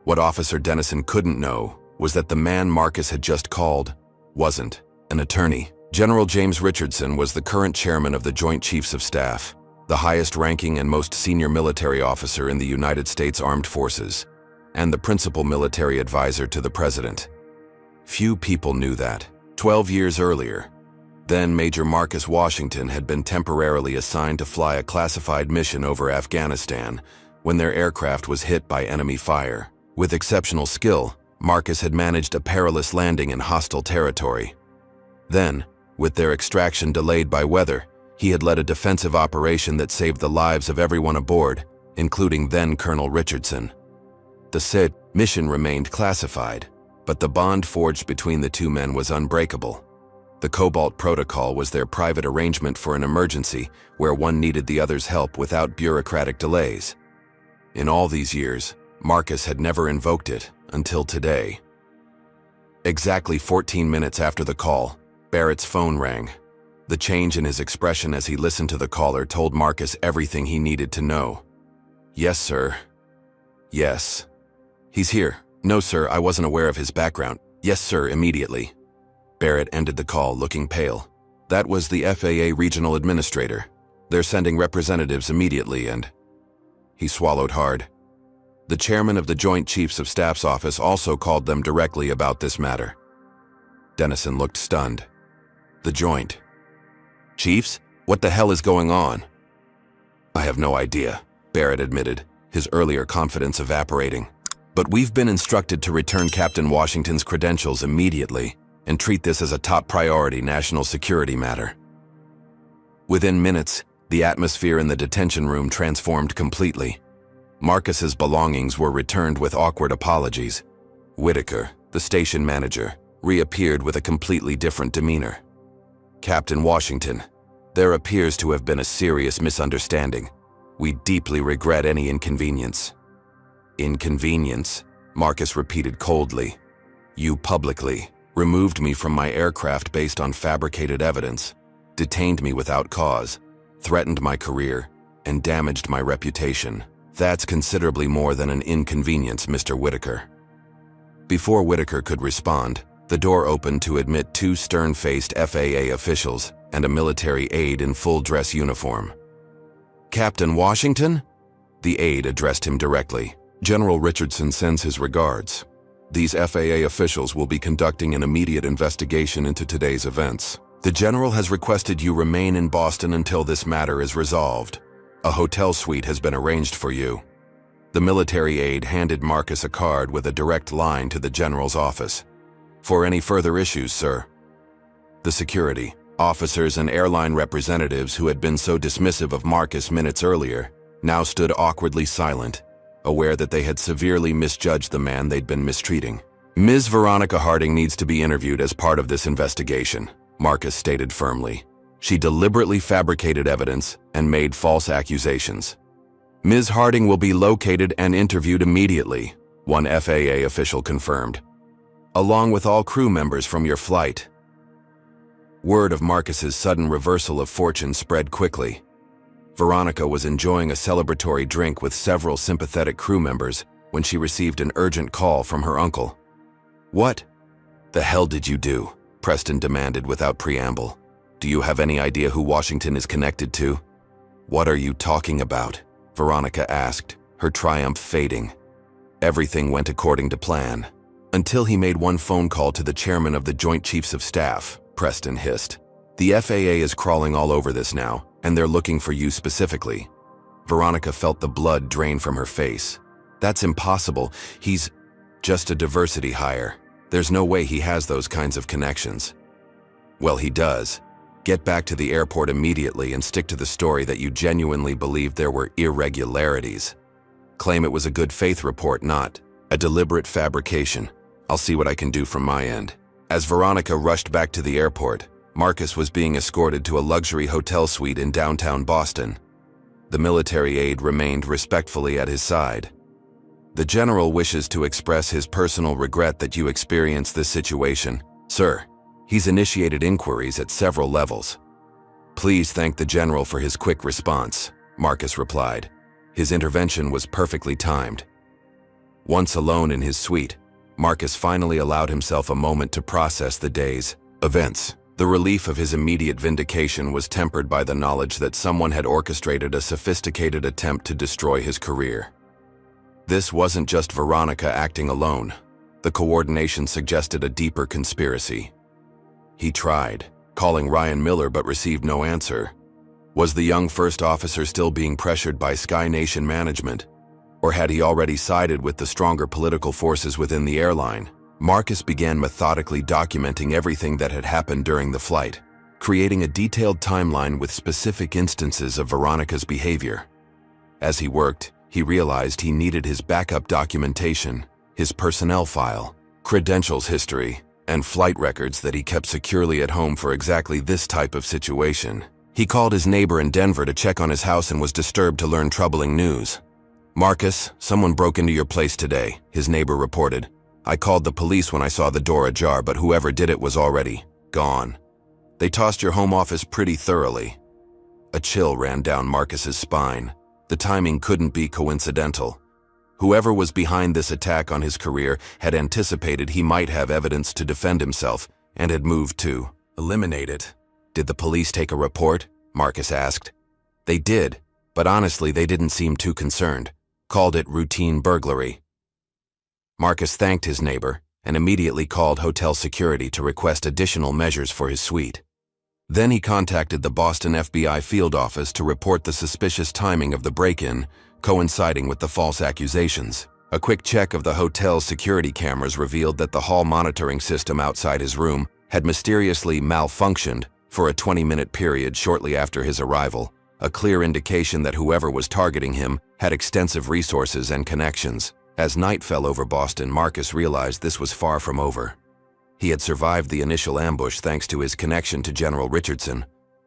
What Officer Dennison couldn't know was that the man Marcus had just called wasn't an attorney. General James Richardson was the current chairman of the Joint Chiefs of Staff, the highest-ranking and most senior military officer in the United States Armed Forces, and the principal military advisor to the president. Few people knew that. 12 years earlier, then Major Marcus Washington had been temporarily assigned to fly a classified mission over Afghanistan when their aircraft was hit by enemy fire. With exceptional skill, Marcus had managed a perilous landing in hostile territory. Then, with their extraction delayed by weather, he had led a defensive operation that saved the lives of everyone aboard, including then Colonel Richardson. The said mission remained classified, but the bond forged between the two men was unbreakable. The Cobalt Protocol was their private arrangement for an emergency where one needed the other's help without bureaucratic delays. In all these years, Marcus had never invoked it until today. Exactly 14 minutes after the call, Barrett's phone rang. The change in his expression as he listened to the caller told Marcus everything he needed to know. Yes, sir. Yes. He's here. No, sir, I wasn't aware of his background. Yes, sir, immediately. Barrett ended the call looking pale. That was the FAA regional administrator. They're sending representatives immediately and... He swallowed hard. The chairman of the Joint Chiefs of Staff's office also called them directly about this matter. Dennison looked stunned. The Joint Chiefs? What the hell is going on? I have no idea, Barrett admitted, his earlier confidence evaporating. But we've been instructed to return Captain Washington's credentials immediately and treat this as a top priority national security matter. Within minutes, the atmosphere in the detention room transformed completely. Marcus's belongings were returned with awkward apologies. Whitaker, the station manager, reappeared with a completely different demeanor. Captain Washington, there appears to have been a serious misunderstanding. We deeply regret any inconvenience. Inconvenience? Marcus repeated coldly. You publicly removed me from my aircraft based on fabricated evidence, detained me without cause, threatened my career, and damaged my reputation. That's considerably more than an inconvenience, Mr. Whitaker. Before Whitaker could respond, the door opened to admit two stern-faced FAA officials and a military aide in full-dress uniform. Captain Washington? The aide addressed him directly. General Richardson sends his regards. These FAA officials will be conducting an immediate investigation into today's events. The general has requested you remain in Boston until this matter is resolved. A hotel suite has been arranged for you. The military aide handed Marcus a card with a direct line to the general's office. For any further issues, sir. The security, officers and airline representatives who had been so dismissive of Marcus minutes earlier now stood awkwardly silent, aware that they had severely misjudged the man they'd been mistreating. Ms. Veronica Harding needs to be interviewed as part of this investigation, Marcus stated firmly. She deliberately fabricated evidence and made false accusations. Ms. Harding will be located and interviewed immediately, one FAA official confirmed, along with all crew members from your flight. Word of Marcus's sudden reversal of fortune spread quickly. Veronica was enjoying a celebratory drink with several sympathetic crew members when she received an urgent call from her uncle. What the hell did you do? Preston demanded without preamble. Do you have any idea who Washington is connected to? What are you talking about? Veronica asked, her triumph fading. Everything went according to plan. Until he made one phone call to the chairman of the Joint Chiefs of Staff, Preston hissed. The FAA is crawling all over this now, and they're looking for you specifically. Veronica felt the blood drain from her face. That's impossible. He's just a diversity hire. There's no way he has those kinds of connections. Well, he does. Get back to the airport immediately and stick to the story that you genuinely believe there were irregularities. Claim it was a good faith report, not a deliberate fabrication. I'll see what I can do from my end. As Veronica rushed back to the airport, Marcus was being escorted to a luxury hotel suite in downtown Boston. The military aide remained respectfully at his side. The general wishes to express his personal regret that you experienced this situation, sir. He's initiated inquiries at several levels. Please thank the general for his quick response, Marcus replied. His intervention was perfectly timed. Once alone in his suite, Marcus finally allowed himself a moment to process the day's events. The relief of his immediate vindication was tempered by the knowledge that someone had orchestrated a sophisticated attempt to destroy his career. This wasn't just Veronica acting alone. The coordination suggested a deeper conspiracy. He tried, calling Ryan Miller but received no answer. Was the young first officer still being pressured by Sky Nation management? Or had he already sided with the stronger political forces within the airline? Marcus began methodically documenting everything that had happened during the flight, creating a detailed timeline with specific instances of Veronica's behavior. As he worked, he realized he needed his backup documentation, his personnel file, credentials history, and flight records that he kept securely at home for exactly this type of situation. He called his neighbor in Denver to check on his house and was disturbed to learn troubling news. Marcus, someone broke into your place today, his neighbor reported. I called the police when I saw the door ajar, but whoever did it was already gone. They tossed your home office pretty thoroughly. A chill ran down Marcus's spine. The timing couldn't be coincidental. Whoever was behind this attack on his career had anticipated he might have evidence to defend himself and had moved to eliminate it. Did the police take a report? Marcus asked. They did, but honestly they didn't seem too concerned. Called it routine burglary. Marcus thanked his neighbor and immediately called hotel security to request additional measures for his suite. Then he contacted the Boston FBI field office to report the suspicious timing of the break-in, coinciding with the false accusations. A quick check of the hotel's security cameras revealed that the hall monitoring system outside his room had mysteriously malfunctioned for a 20-minute period shortly after his arrival, a clear indication that whoever was targeting him had extensive resources and connections. As night fell over Boston, Marcus realized this was far from over. He had survived the initial ambush thanks to his connection to General Richardson,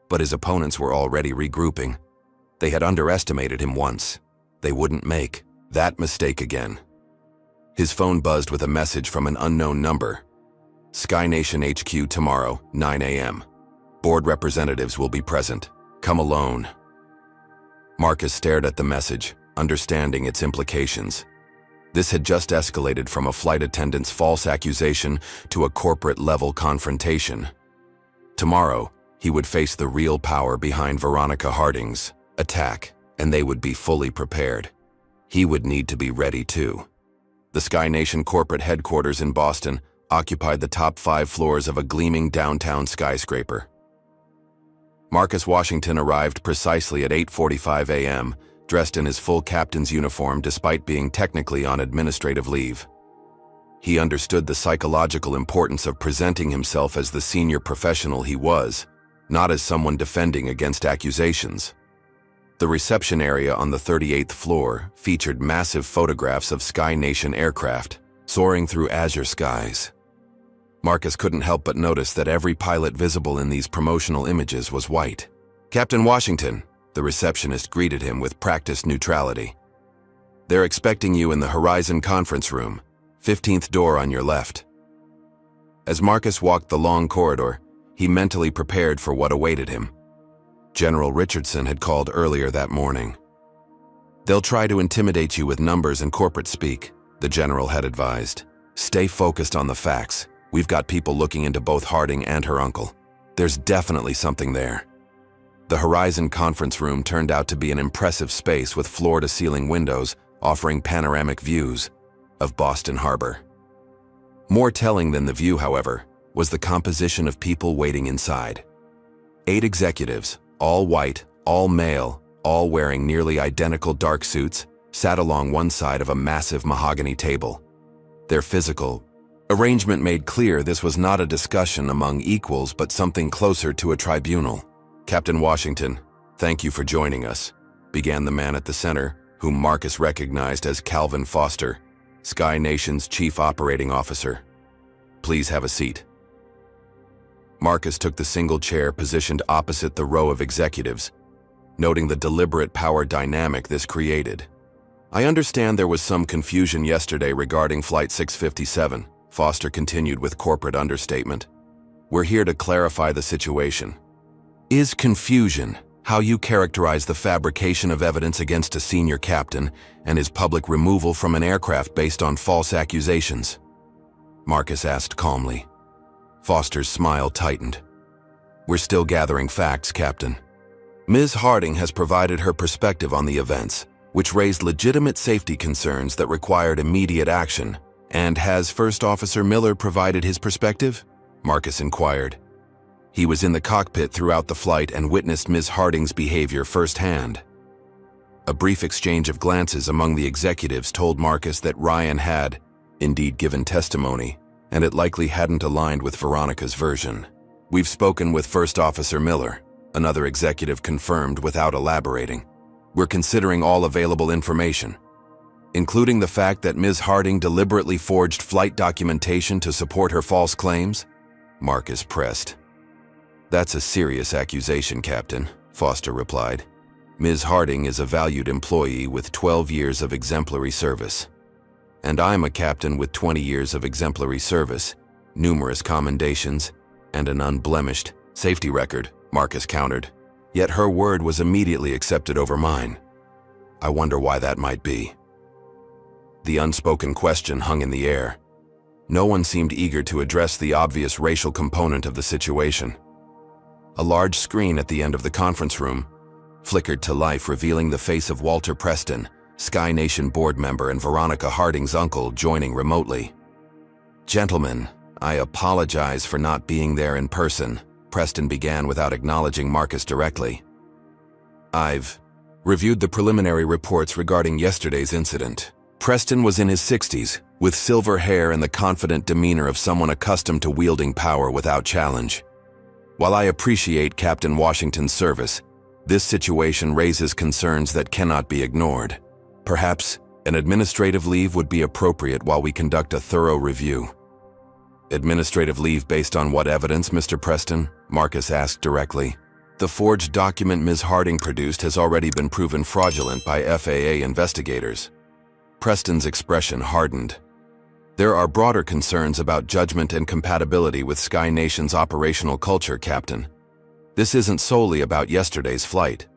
but his opponents were already regrouping. They had underestimated him once. They wouldn't make that mistake again. His phone buzzed with a message from an unknown number. Sky Nation HQ tomorrow, 9 a.m. Board representatives will be present. Come alone. Marcus stared at the message, understanding its implications. This had just escalated from a flight attendant's false accusation to a corporate-level confrontation. Tomorrow, he would face the real power behind Veronica Harding's attack, and they would be fully prepared. He would need to be ready too. The Sky Nation corporate headquarters in Boston occupied the top 5 floors of a gleaming downtown skyscraper. Marcus Washington arrived precisely at 8:45 a.m., dressed in his full captain's uniform despite being technically on administrative leave. He understood the psychological importance of presenting himself as the senior professional he was, not as someone defending against accusations. The reception area on the 38th floor featured massive photographs of Sky Nation aircraft soaring through azure skies. Marcus couldn't help but notice that every pilot visible in these promotional images was white. "Captain Washington," the receptionist greeted him with practiced neutrality. "They're expecting you in the Horizon conference room, 15th door on your left." As Marcus walked the long corridor, he mentally prepared for what awaited him. General Richardson had called earlier that morning. "They'll try to intimidate you with numbers and corporate speak," the general had advised. "Stay focused on the facts. We've got people looking into both Harding and her uncle. There's definitely something there." The Horizon conference room turned out to be an impressive space with floor-to-ceiling windows offering panoramic views of Boston Harbor. More telling than the view, however, was the composition of people waiting inside. 8 executives, all white, all male, all wearing nearly identical dark suits, sat along one side of a massive mahogany table. Their physical arrangement made clear this was not a discussion among equals but something closer to a tribunal. "Captain Washington, thank you for joining us," began the man at the center, whom Marcus recognized as Calvin Foster, Sky Nation's chief operating officer. "Please have a seat." Marcus took the single chair positioned opposite the row of executives, noting the deliberate power dynamic this created. "I understand there was some confusion yesterday regarding Flight 657, Foster continued with corporate understatement. "We're here to clarify the situation." "Is confusion how you characterize the fabrication of evidence against a senior captain and his public removal from an aircraft based on false accusations?" Marcus asked calmly. Foster's smile tightened. "We're still gathering facts, Captain. Ms. Harding has provided her perspective on the events, which raised legitimate safety concerns that required immediate action. And has First Officer Miller provided his perspective?" Marcus inquired. He was in the cockpit throughout the flight and witnessed Ms. Harding's behavior firsthand. A brief exchange of glances among the executives told Marcus that Ryan had, indeed, given testimony, and it likely hadn't aligned with Veronica's version. "We've spoken with First Officer Miller," another executive confirmed without elaborating. "We're considering all available information, including the fact that Ms. Harding deliberately forged flight documentation to support her false claims," Marcus pressed. "That's a serious accusation, Captain," Foster replied. "Ms. Harding is a valued employee with 12 years of exemplary service. And I'm a captain with 20 years of exemplary service, numerous commendations, and an unblemished safety record," Marcus countered. Yet her word was immediately accepted over mine. "I wonder why that might be." The unspoken question hung in the air. No one seemed eager to address the obvious racial component of the situation. A large screen at the end of the conference room flickered to life, revealing the face of Walter Preston, Sky Nation board member and Veronica Harding's uncle, joining remotely. "Gentlemen, I apologize for not being there in person," Preston began without acknowledging Marcus directly. I've reviewed the preliminary reports regarding yesterday's incident. Preston was in his 60s, with silver hair and the confident demeanor of someone accustomed to wielding power without challenge. While I appreciate Captain Washington's service, this situation raises concerns that cannot be ignored. Perhaps an administrative leave would be appropriate while we conduct a thorough review. Administrative leave based on what evidence, Mr. Preston? Marcus asked directly. The forged document Ms. Harding produced has already been proven fraudulent by FAA investigators. Preston's expression hardened. There are broader concerns about judgment and compatibility with Sky Nation's operational culture, Captain. This isn't solely about yesterday's flight.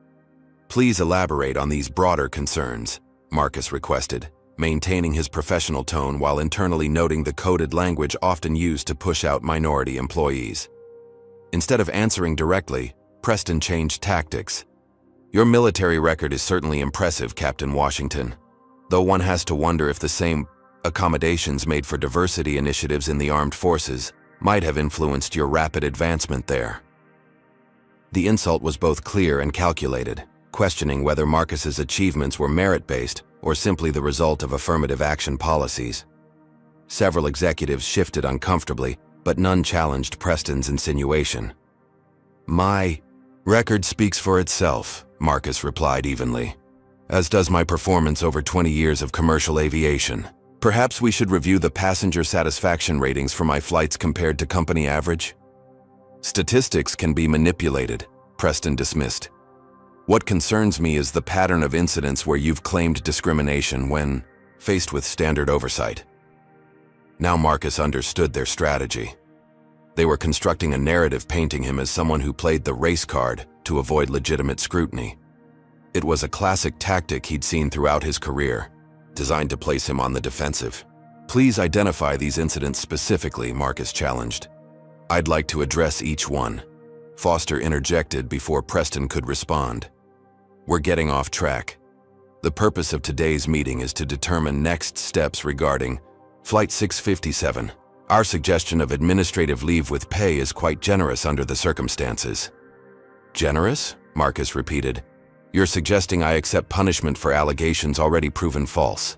Please elaborate on these broader concerns, Marcus requested, maintaining his professional tone while internally noting the coded language often used to push out minority employees. Instead of answering directly, Preston changed tactics. Your military record is certainly impressive, Captain Washington, though one has to wonder if the same accommodations made for diversity initiatives in the armed forces might have influenced your rapid advancement there. The insult was both clear and calculated, questioning whether Marcus's achievements were merit-based or simply the result of affirmative action policies. Several executives shifted uncomfortably, but none challenged Preston's insinuation. My record speaks for itself, Marcus replied evenly, as does my performance over 20 years of commercial aviation. Perhaps we should review the passenger satisfaction ratings for my flights compared to company average? Statistics can be manipulated, Preston dismissed. What concerns me is the pattern of incidents where you've claimed discrimination when faced with standard oversight. Now Marcus understood their strategy. They were constructing a narrative painting him as someone who played the race card to avoid legitimate scrutiny. It was a classic tactic he'd seen throughout his career, designed to place him on the defensive. Please identify these incidents specifically, Marcus challenged. I'd like to address each one. Foster interjected before Preston could respond. We're getting off track. The purpose of today's meeting is to determine next steps regarding Flight 657. Our suggestion of administrative leave with pay is quite generous under the circumstances. Generous? Marcus repeated. You're suggesting I accept punishment for allegations already proven false.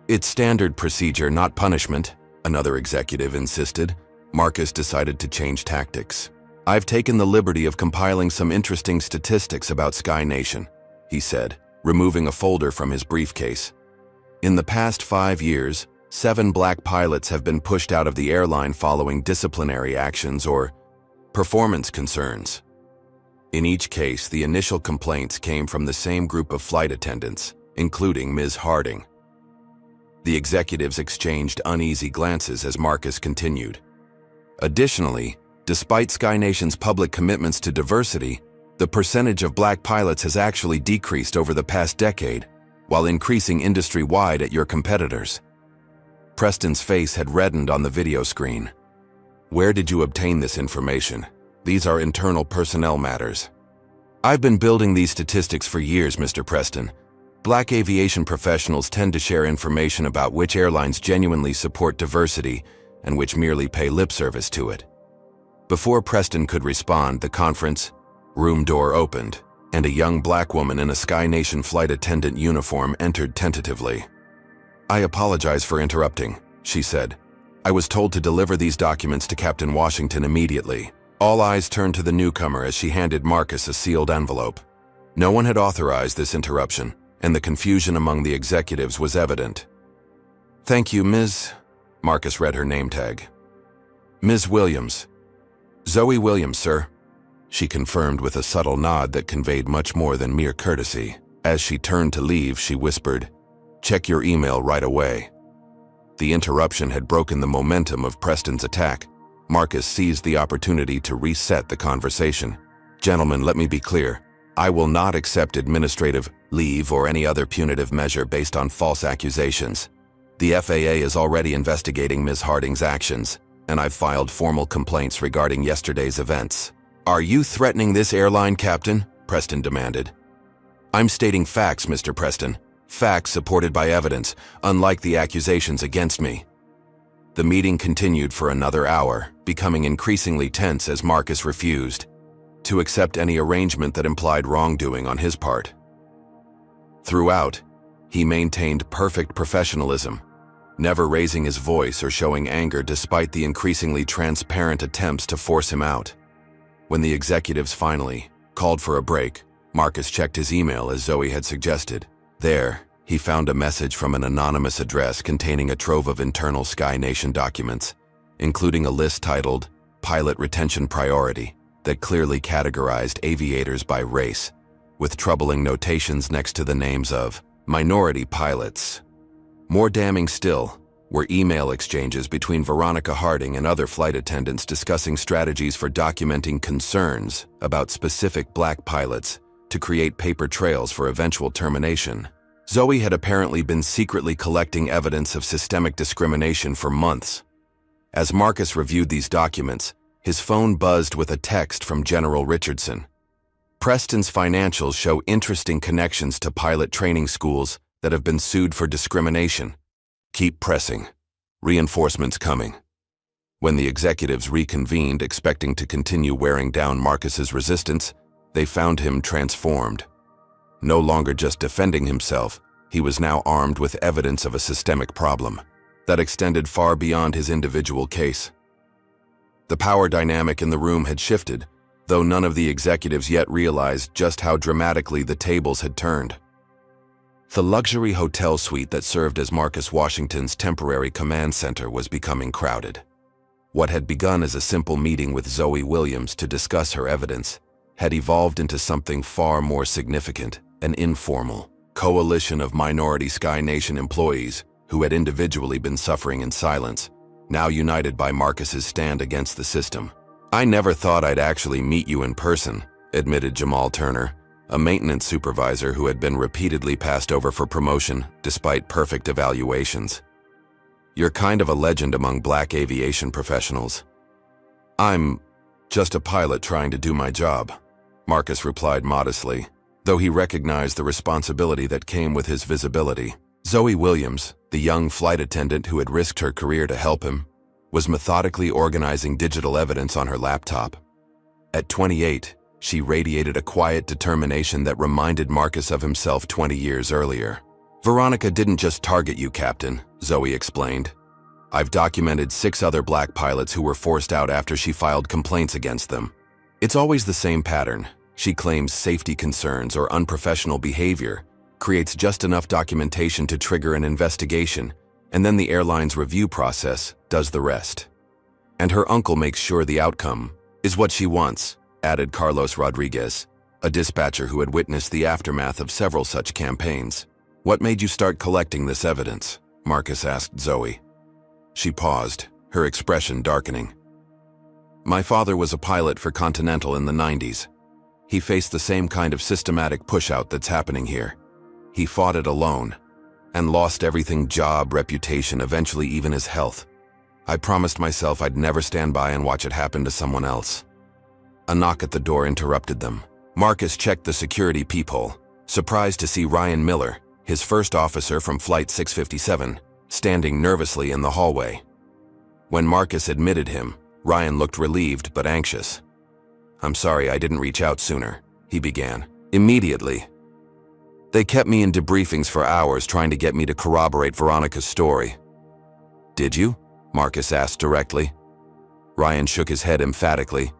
It's standard procedure, not punishment, another executive insisted. Marcus decided to change tactics. I've taken the liberty of compiling some interesting statistics about Sky Nation, he said, removing a folder from his briefcase. In the past 5 years, 7 black pilots have been pushed out of the airline following disciplinary actions or performance concerns. In each case, the initial complaints came from the same group of flight attendants, including Ms. Harding. The executives exchanged uneasy glances as Marcus continued. Additionally, despite Sky Nation's public commitments to diversity, the percentage of black pilots has actually decreased over the past decade, while increasing industry-wide at your competitors. Preston's face had reddened on the video screen. Where did you obtain this information? These are internal personnel matters. I've been building these statistics for years, Mr. Preston. Black aviation professionals tend to share information about which airlines genuinely support diversity and which merely pay lip service to it. Before Preston could respond, the conference room door opened, and a young black woman in a Sky Nation flight attendant uniform entered tentatively. I apologize for interrupting, she said. I was told to deliver these documents to Captain Washington immediately. All eyes turned to the newcomer as she handed Marcus a sealed envelope. No one had authorized this interruption, and the confusion among the executives was evident. Thank you, Ms. Marcus read her name tag. Ms. Williams. Zoe Williams, sir. She confirmed with a subtle nod that conveyed much more than mere courtesy. As she turned to leave, she whispered, "Check your email right away." The interruption had broken the momentum of Preston's attack. Marcus seized the opportunity to reset the conversation. Gentlemen, let me be clear. I will not accept administrative leave or any other punitive measure based on false accusations. The FAA is already investigating Ms. Harding's actions, and I've filed formal complaints regarding yesterday's events. Are you threatening this airline, Captain? Preston demanded. I'm stating facts, Mr. Preston. Facts supported by evidence, unlike the accusations against me. The meeting continued for another hour, becoming increasingly tense as Marcus refused to accept any arrangement that implied wrongdoing on his part. Throughout, he maintained perfect professionalism, never raising his voice or showing anger despite the increasingly transparent attempts to force him out. When the executives finally called for a break, Marcus checked his email as Zoe had suggested. There, he found a message from an anonymous address containing a trove of internal Sky Nation documents, including a list titled Pilot Retention Priority that clearly categorized aviators by race, with troubling notations next to the names of minority pilots. More damning still were email exchanges between Veronica Harding and other flight attendants discussing strategies for documenting concerns about specific black pilots to create paper trails for eventual termination. Zoe had apparently been secretly collecting evidence of systemic discrimination for months. As Marcus reviewed these documents, his phone buzzed with a text from General Richardson. Preston's financials show interesting connections to pilot training schools that have been sued for discrimination. Keep pressing. Reinforcements coming. When the executives reconvened, expecting to continue wearing down Marcus's resistance, they found him transformed. No longer just defending himself, he was now armed with evidence of a systemic problem that extended far beyond his individual case. The power dynamic in the room had shifted, though none of the executives yet realized just how dramatically the tables had turned. The luxury hotel suite that served as Marcus Washington's temporary command center was becoming crowded. What had begun as a simple meeting with Zoe Williams to discuss her evidence had evolved into something far more significant, an informal coalition of minority Sky Nation employees who had individually been suffering in silence, now united by Marcus's stand against the system. "I never thought I'd actually meet you in person," admitted Jamal Turner, a maintenance supervisor who had been repeatedly passed over for promotion despite perfect evaluations. "You're kind of a legend among black aviation professionals." "I'm just a pilot trying to do my job," Marcus replied modestly, though he recognized the responsibility that came with his visibility. Zoe Williams, the young flight attendant who had risked her career to help him, was methodically organizing digital evidence on her laptop. At 28, she radiated a quiet determination that reminded Marcus of himself 20 years earlier. "Veronica didn't just target you, Captain," Zoe explained. "I've documented 6 other black pilots who were forced out after she filed complaints against them. It's always the same pattern. She claims safety concerns or unprofessional behavior, creates just enough documentation to trigger an investigation, and then the airline's review process does the rest. And her uncle makes sure the outcome is what she wants," added Carlos Rodriguez, a dispatcher who had witnessed the aftermath of several such campaigns. "What made you start collecting this evidence?" Marcus asked Zoe. She paused, her expression darkening. "My father was a pilot for Continental in the 90s. He faced the same kind of systematic push-out that's happening here. He fought it alone, and lost everything: job, reputation, eventually even his health. I promised myself I'd never stand by and watch it happen to someone else." A knock at the door interrupted them. Marcus checked the security peephole, surprised to see Ryan Miller, his first officer from Flight 657, standing nervously in the hallway. When Marcus admitted him, Ryan looked relieved but anxious. "I'm sorry I didn't reach out sooner," he began. "Immediately. They kept me in debriefings for hours trying to get me to corroborate Veronica's story." "Did you?" Marcus asked directly. Ryan shook his head emphatically.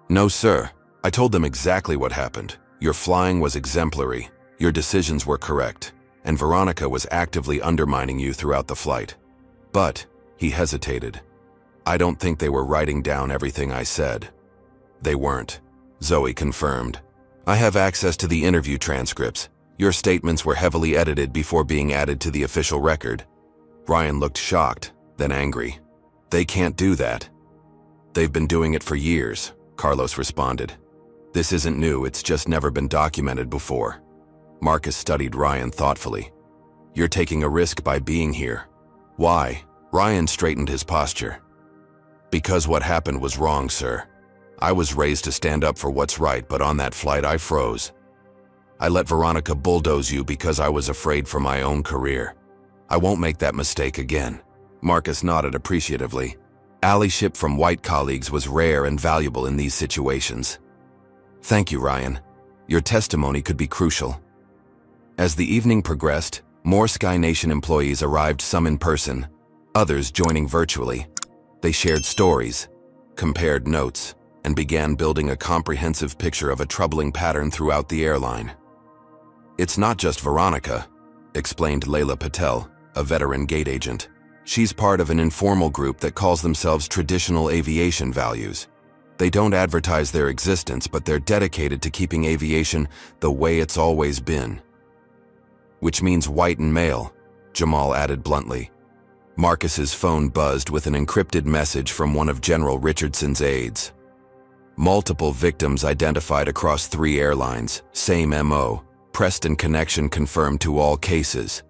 "No, sir. I told them exactly what happened. Your flying was exemplary, your decisions were correct, and Veronica was actively undermining you throughout the flight. But," he hesitated, "I don't think they were writing down everything I said." "They weren't," Zoe confirmed. "I have access to the interview transcripts. Your statements were heavily edited before being added to the official record." Ryan looked shocked, then angry. "They can't do that." "They've been doing it for years," Carlos responded. "This isn't new, it's just never been documented before." Marcus studied Ryan thoughtfully. "You're taking a risk by being here." "Why?" Ryan straightened his posture. "Because what happened was wrong, sir. I was raised to stand up for what's right, but on that flight I froze. I let Veronica bulldoze you because I was afraid for my own career. I won't make that mistake again." Marcus nodded appreciatively. Allyship from white colleagues was rare and valuable in these situations. Thank you, Ryan. Your testimony could be crucial. As the evening progressed, more Sky Nation employees arrived, some in person, others joining virtually. They shared stories, compared notes, and began building a comprehensive picture of a troubling pattern throughout the airline. It's not just Veronica, explained Layla Patel, a veteran gate agent. She's part of an informal group that calls themselves Traditional Aviation Values. They don't advertise their existence, but they're dedicated to keeping aviation the way it's always been. Which means white and male, Jamal added bluntly. Marcus's phone buzzed with an encrypted message from one of General Richardson's aides. Multiple victims identified across 3 airlines, same MO, Preston connection confirmed to all cases.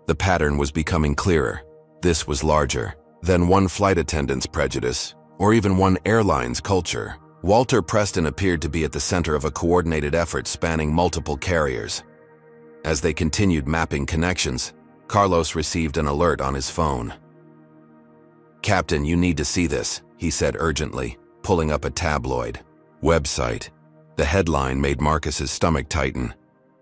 The pattern was becoming clearer. This was larger than one flight attendant's prejudice, or even one airline's culture. Walter Preston appeared to be at the center of a coordinated effort spanning multiple carriers. As they continued mapping connections, Carlos received an alert on his phone. "Captain, you need to see this," he said urgently, pulling up a tabloid website. The headline made Marcus's stomach tighten.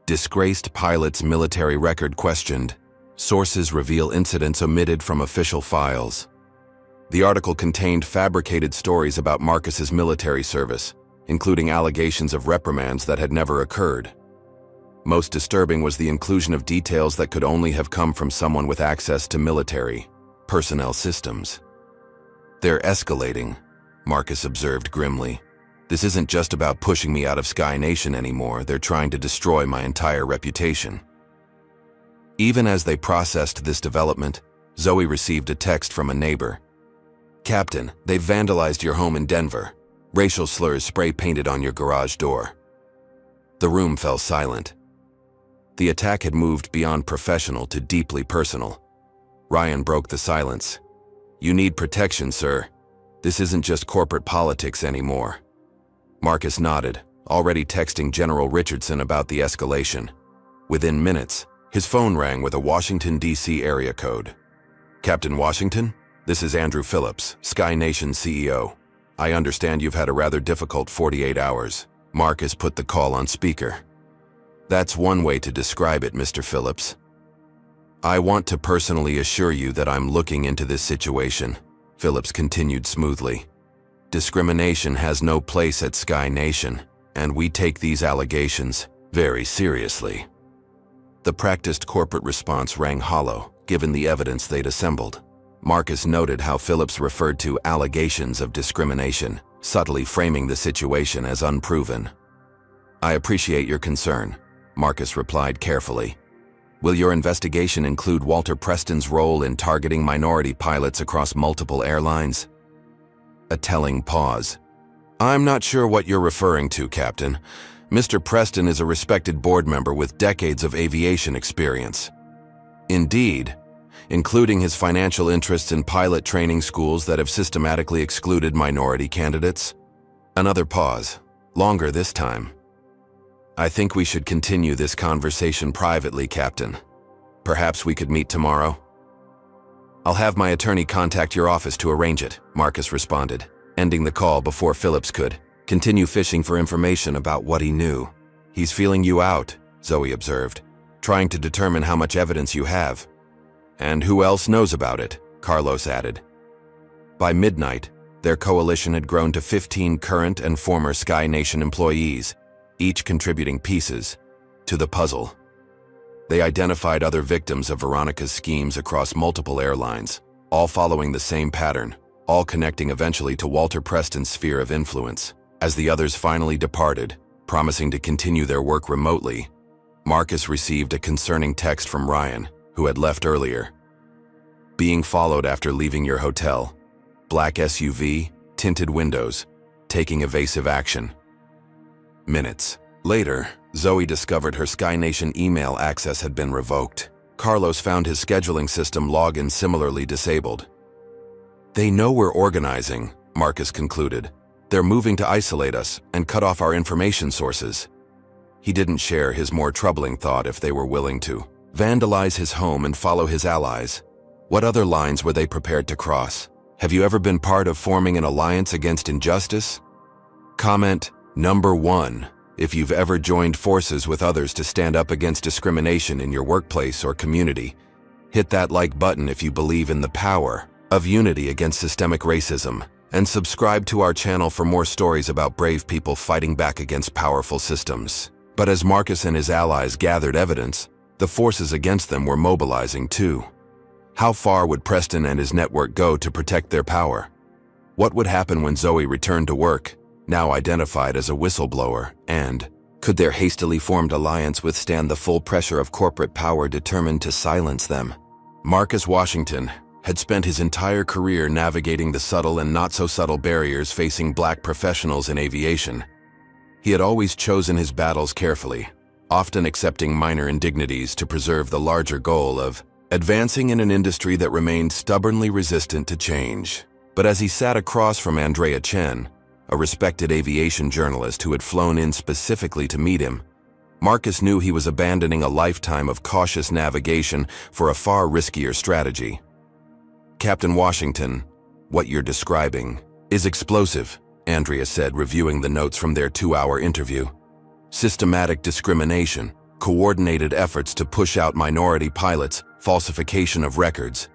Disgraced pilot's military record questioned. Sources reveal incidents omitted from official files. The article contained fabricated stories about Marcus's military service, including allegations of reprimands that had never occurred. Most disturbing was the inclusion of details that could only have come from someone with access to military personnel systems. "They're escalating," Marcus observed grimly. "This isn't just about pushing me out of Sky Nation anymore, they're trying to destroy my entire reputation." Even as they processed this development, Zoe received a text from a neighbor. "Captain, they've vandalized your home in Denver. Racial slurs spray-painted on your garage door." The room fell silent. The attack had moved beyond professional to deeply personal. Ryan broke the silence. "You need protection, sir. This isn't just corporate politics anymore." Marcus nodded, already texting General Richardson about the escalation. Within minutes, his phone rang with a Washington, D.C. area code. "Captain Washington, this is Andrew Phillips, Sky Nation CEO. I understand you've had a rather difficult 48 hours. Marcus put the call on speaker. "That's one way to describe it, Mr. Phillips. I want to personally assure you that I'm looking into this situation," Phillips continued smoothly. "Discrimination has no place at Sky Nation, and we take these allegations very seriously." The practiced corporate response rang hollow, given the evidence they'd assembled. Marcus noted how Phillips referred to allegations of discrimination, subtly framing the situation as unproven. "I appreciate your concern," Marcus replied carefully. "Will your investigation include Walter Preston's role in targeting minority pilots across multiple airlines?" A telling pause. "I'm not sure what you're referring to, Captain. Mr. Preston is a respected board member with decades of aviation experience. Indeed, including his financial interests in pilot training schools that have systematically excluded minority candidates." Another pause, longer this time. "I think we should continue this conversation privately, Captain. Perhaps we could meet tomorrow?" "I'll have my attorney contact your office to arrange it," Marcus responded, ending the call before Phillips could continue fishing for information about what he knew. "He's feeling you out," Zoe observed, "trying to determine how much evidence you have." "And who else knows about it?" Carlos added. By midnight, their coalition had grown to 15 current and former Sky Nation employees, each contributing pieces to the puzzle. They identified other victims of Veronica's schemes across multiple airlines, all following the same pattern, all connecting eventually to Walter Preston's sphere of influence. As the others finally departed, promising to continue their work remotely, Marcus received a concerning text from Ryan, who had left earlier. "Being followed after leaving your hotel. Black SUV, tinted windows, taking evasive action." Minutes later, Zoe discovered her Sky Nation email access had been revoked. Carlos found his scheduling system login similarly disabled. "They know we're organizing," Marcus concluded. "They're moving to isolate us and cut off our information sources." He didn't share his more troubling thought if they were willing to vandalize his home and follow his allies. What other lines were they prepared to cross? Have you ever been part of forming an alliance against injustice? Comment number 1. If you've ever joined forces with others to stand up against discrimination in your workplace or community. Hit that like button if you believe in the power of unity against systemic racism. And subscribe to our channel for more stories about brave people fighting back against powerful systems. But as Marcus and his allies gathered evidence, the forces against them were mobilizing too. How far would Preston and his network go to protect their power? What would happen when Zoe returned to work, now identified as a whistleblower, and could their hastily formed alliance withstand the full pressure of corporate power determined to silence them? Marcus Washington had spent his entire career navigating the subtle and not-so-subtle barriers facing black professionals in aviation. He had always chosen his battles carefully, often accepting minor indignities to preserve the larger goal of advancing in an industry that remained stubbornly resistant to change. But as he sat across from Andrea Chen, a respected aviation journalist who had flown in specifically to meet him, Marcus knew he was abandoning a lifetime of cautious navigation for a far riskier strategy. Captain Washington, what you're describing is explosive, Andrea said, reviewing the notes from their 2-hour interview. Systematic discrimination, coordinated efforts to push out minority pilots, falsification of records.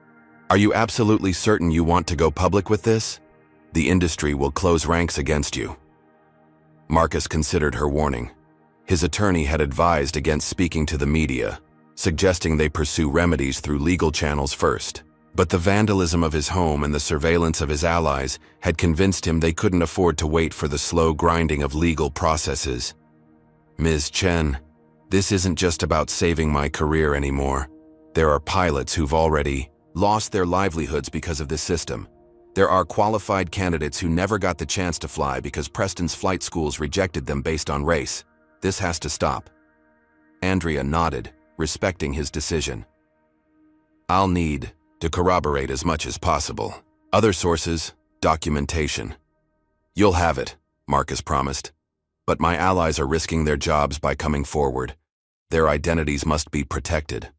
Are you absolutely certain you want to go public with this? The industry will close ranks against you. Marcus considered her warning. His attorney had advised against speaking to the media, suggesting they pursue remedies through legal channels first. But the vandalism of his home and the surveillance of his allies had convinced him they couldn't afford to wait for the slow grinding of legal processes. Ms. Chen, this isn't just about saving my career anymore. There are pilots who've already lost their livelihoods because of this system. There are qualified candidates who never got the chance to fly because Preston's flight schools rejected them based on race. This has to stop. Andrea nodded, respecting his decision. I'll need to corroborate as much as possible. Other sources, documentation. You'll have it, Marcus promised. But my allies are risking their jobs by coming forward. Their identities must be protected.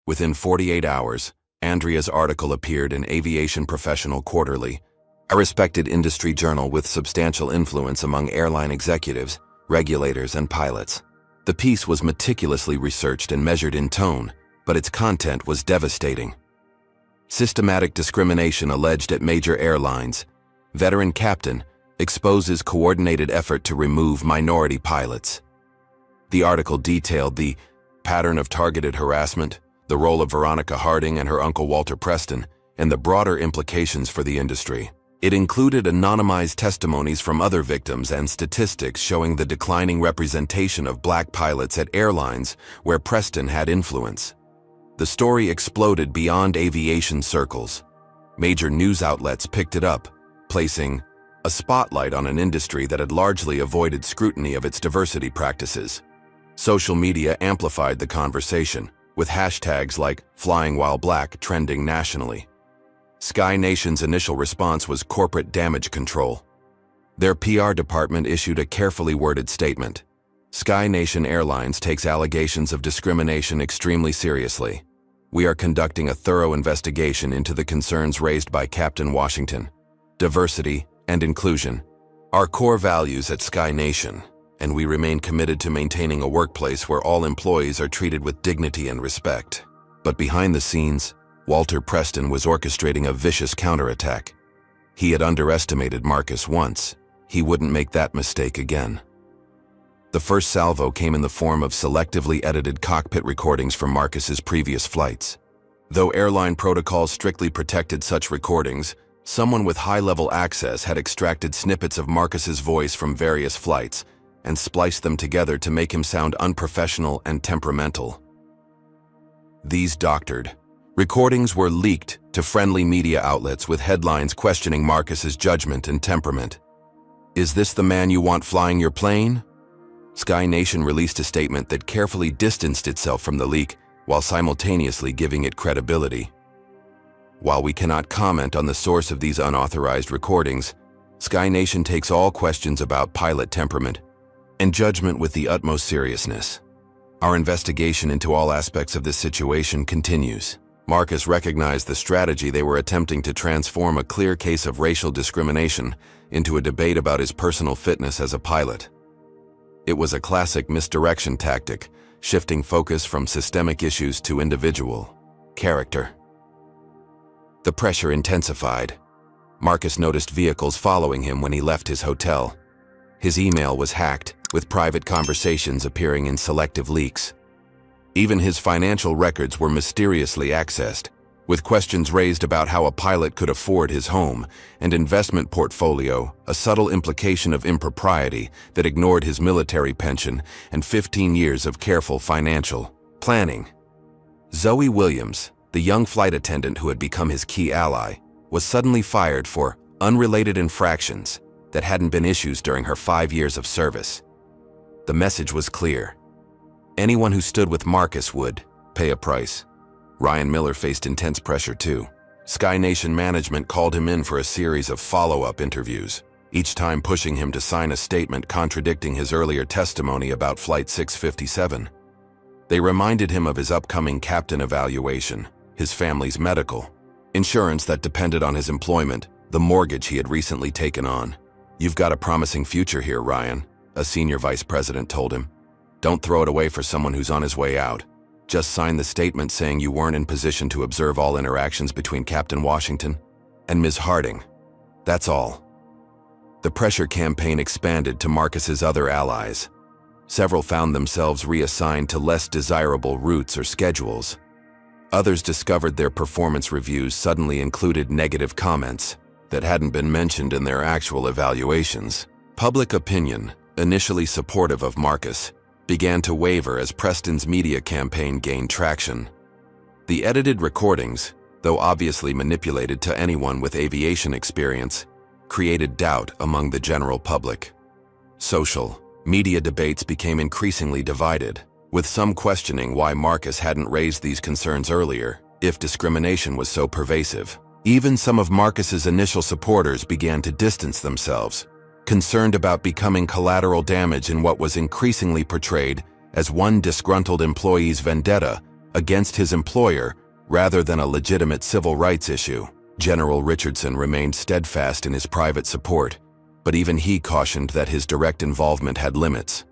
Within 48 hours, Andrea's article appeared in Aviation Professional Quarterly, a respected industry journal with substantial influence among airline executives, regulators, and pilots. The piece was meticulously researched and measured in tone, but its content was devastating. Systematic discrimination alleged at major airlines. Veteran captain exposes coordinated effort to remove minority pilots. The article detailed the pattern of targeted harassment, the role of Veronica Harding and her uncle Walter Preston, and the broader implications for the industry. It included anonymized testimonies from other victims and statistics showing the declining representation of black pilots at airlines where Preston had influence. The story exploded beyond aviation circles. Major news outlets picked it up, placing a spotlight on an industry that had largely avoided scrutiny of its diversity practices. Social media amplified the conversation, with hashtags like Flying While Black trending nationally. Sky Nation's initial response was corporate damage control. Their PR department issued a carefully worded statement. Sky Nation Airlines takes allegations of discrimination extremely seriously. We are conducting a thorough investigation into the concerns raised by Captain Washington. Diversity and inclusion are core values at Sky Nation, and we remain committed to maintaining a workplace where all employees are treated with dignity and respect. But behind the scenes, Walter Preston was orchestrating a vicious counterattack. He had underestimated Marcus once. He wouldn't make that mistake again. The first salvo came in the form of selectively edited cockpit recordings from Marcus's previous flights. Though airline protocols strictly protected such recordings, someone with high-level access had extracted snippets of Marcus's voice from various flights and spliced them together to make him sound unprofessional and temperamental. These doctored recordings were leaked to friendly media outlets with headlines questioning Marcus's judgment and temperament. Is this the man you want flying your plane? Sky Nation released a statement that carefully distanced itself from the leak while simultaneously giving it credibility. While we cannot comment on the source of these unauthorized recordings, Sky Nation takes all questions about pilot temperament and judgment with the utmost seriousness. Our investigation into all aspects of this situation continues. Marcus recognized the strategy. They were attempting to transform a clear case of racial discrimination into a debate about his personal fitness as a pilot. It was a classic misdirection tactic, shifting focus from systemic issues to individual character. The pressure intensified. Marcus noticed vehicles following him when he left his hotel. His email was hacked, with private conversations appearing in selective leaks. Even his financial records were mysteriously accessed, with questions raised about how a pilot could afford his home and investment portfolio, a subtle implication of impropriety that ignored his military pension and 15 years of careful financial planning. Zoe Williams, the young flight attendant who had become his key ally, was suddenly fired for unrelated infractions that hadn't been issues during her 5 years of service. The message was clear. Anyone who stood with Marcus would pay a price. Ryan Miller faced intense pressure too. Sky Nation management called him in for a series of follow-up interviews, each time pushing him to sign a statement contradicting his earlier testimony about Flight 657. They reminded him of his upcoming captain evaluation, his family's medical insurance that depended on his employment, the mortgage he had recently taken on. "You've got a promising future here, Ryan," a senior vice president told him. "Don't throw it away for someone who's on his way out. Just sign the statement saying you weren't in position to observe all interactions between Captain Washington and Ms. Harding. That's all." The pressure campaign expanded to Marcus's other allies. Several found themselves reassigned to less desirable routes or schedules. Others discovered their performance reviews suddenly included negative comments that hadn't been mentioned in their actual evaluations. Public opinion, initially supportive of Marcus, began to waver as Preston's media campaign gained traction. The edited recordings, though obviously manipulated to anyone with aviation experience, created doubt among the general public. Social media debates became increasingly divided, with some questioning why Marcus hadn't raised these concerns earlier, if discrimination was so pervasive. Even some of Marcus's initial supporters began to distance themselves, concerned about becoming collateral damage in what was increasingly portrayed as one disgruntled employee's vendetta against his employer rather than a legitimate civil rights issue. General Richardson remained steadfast in his private support, but even he cautioned that his direct involvement had limits.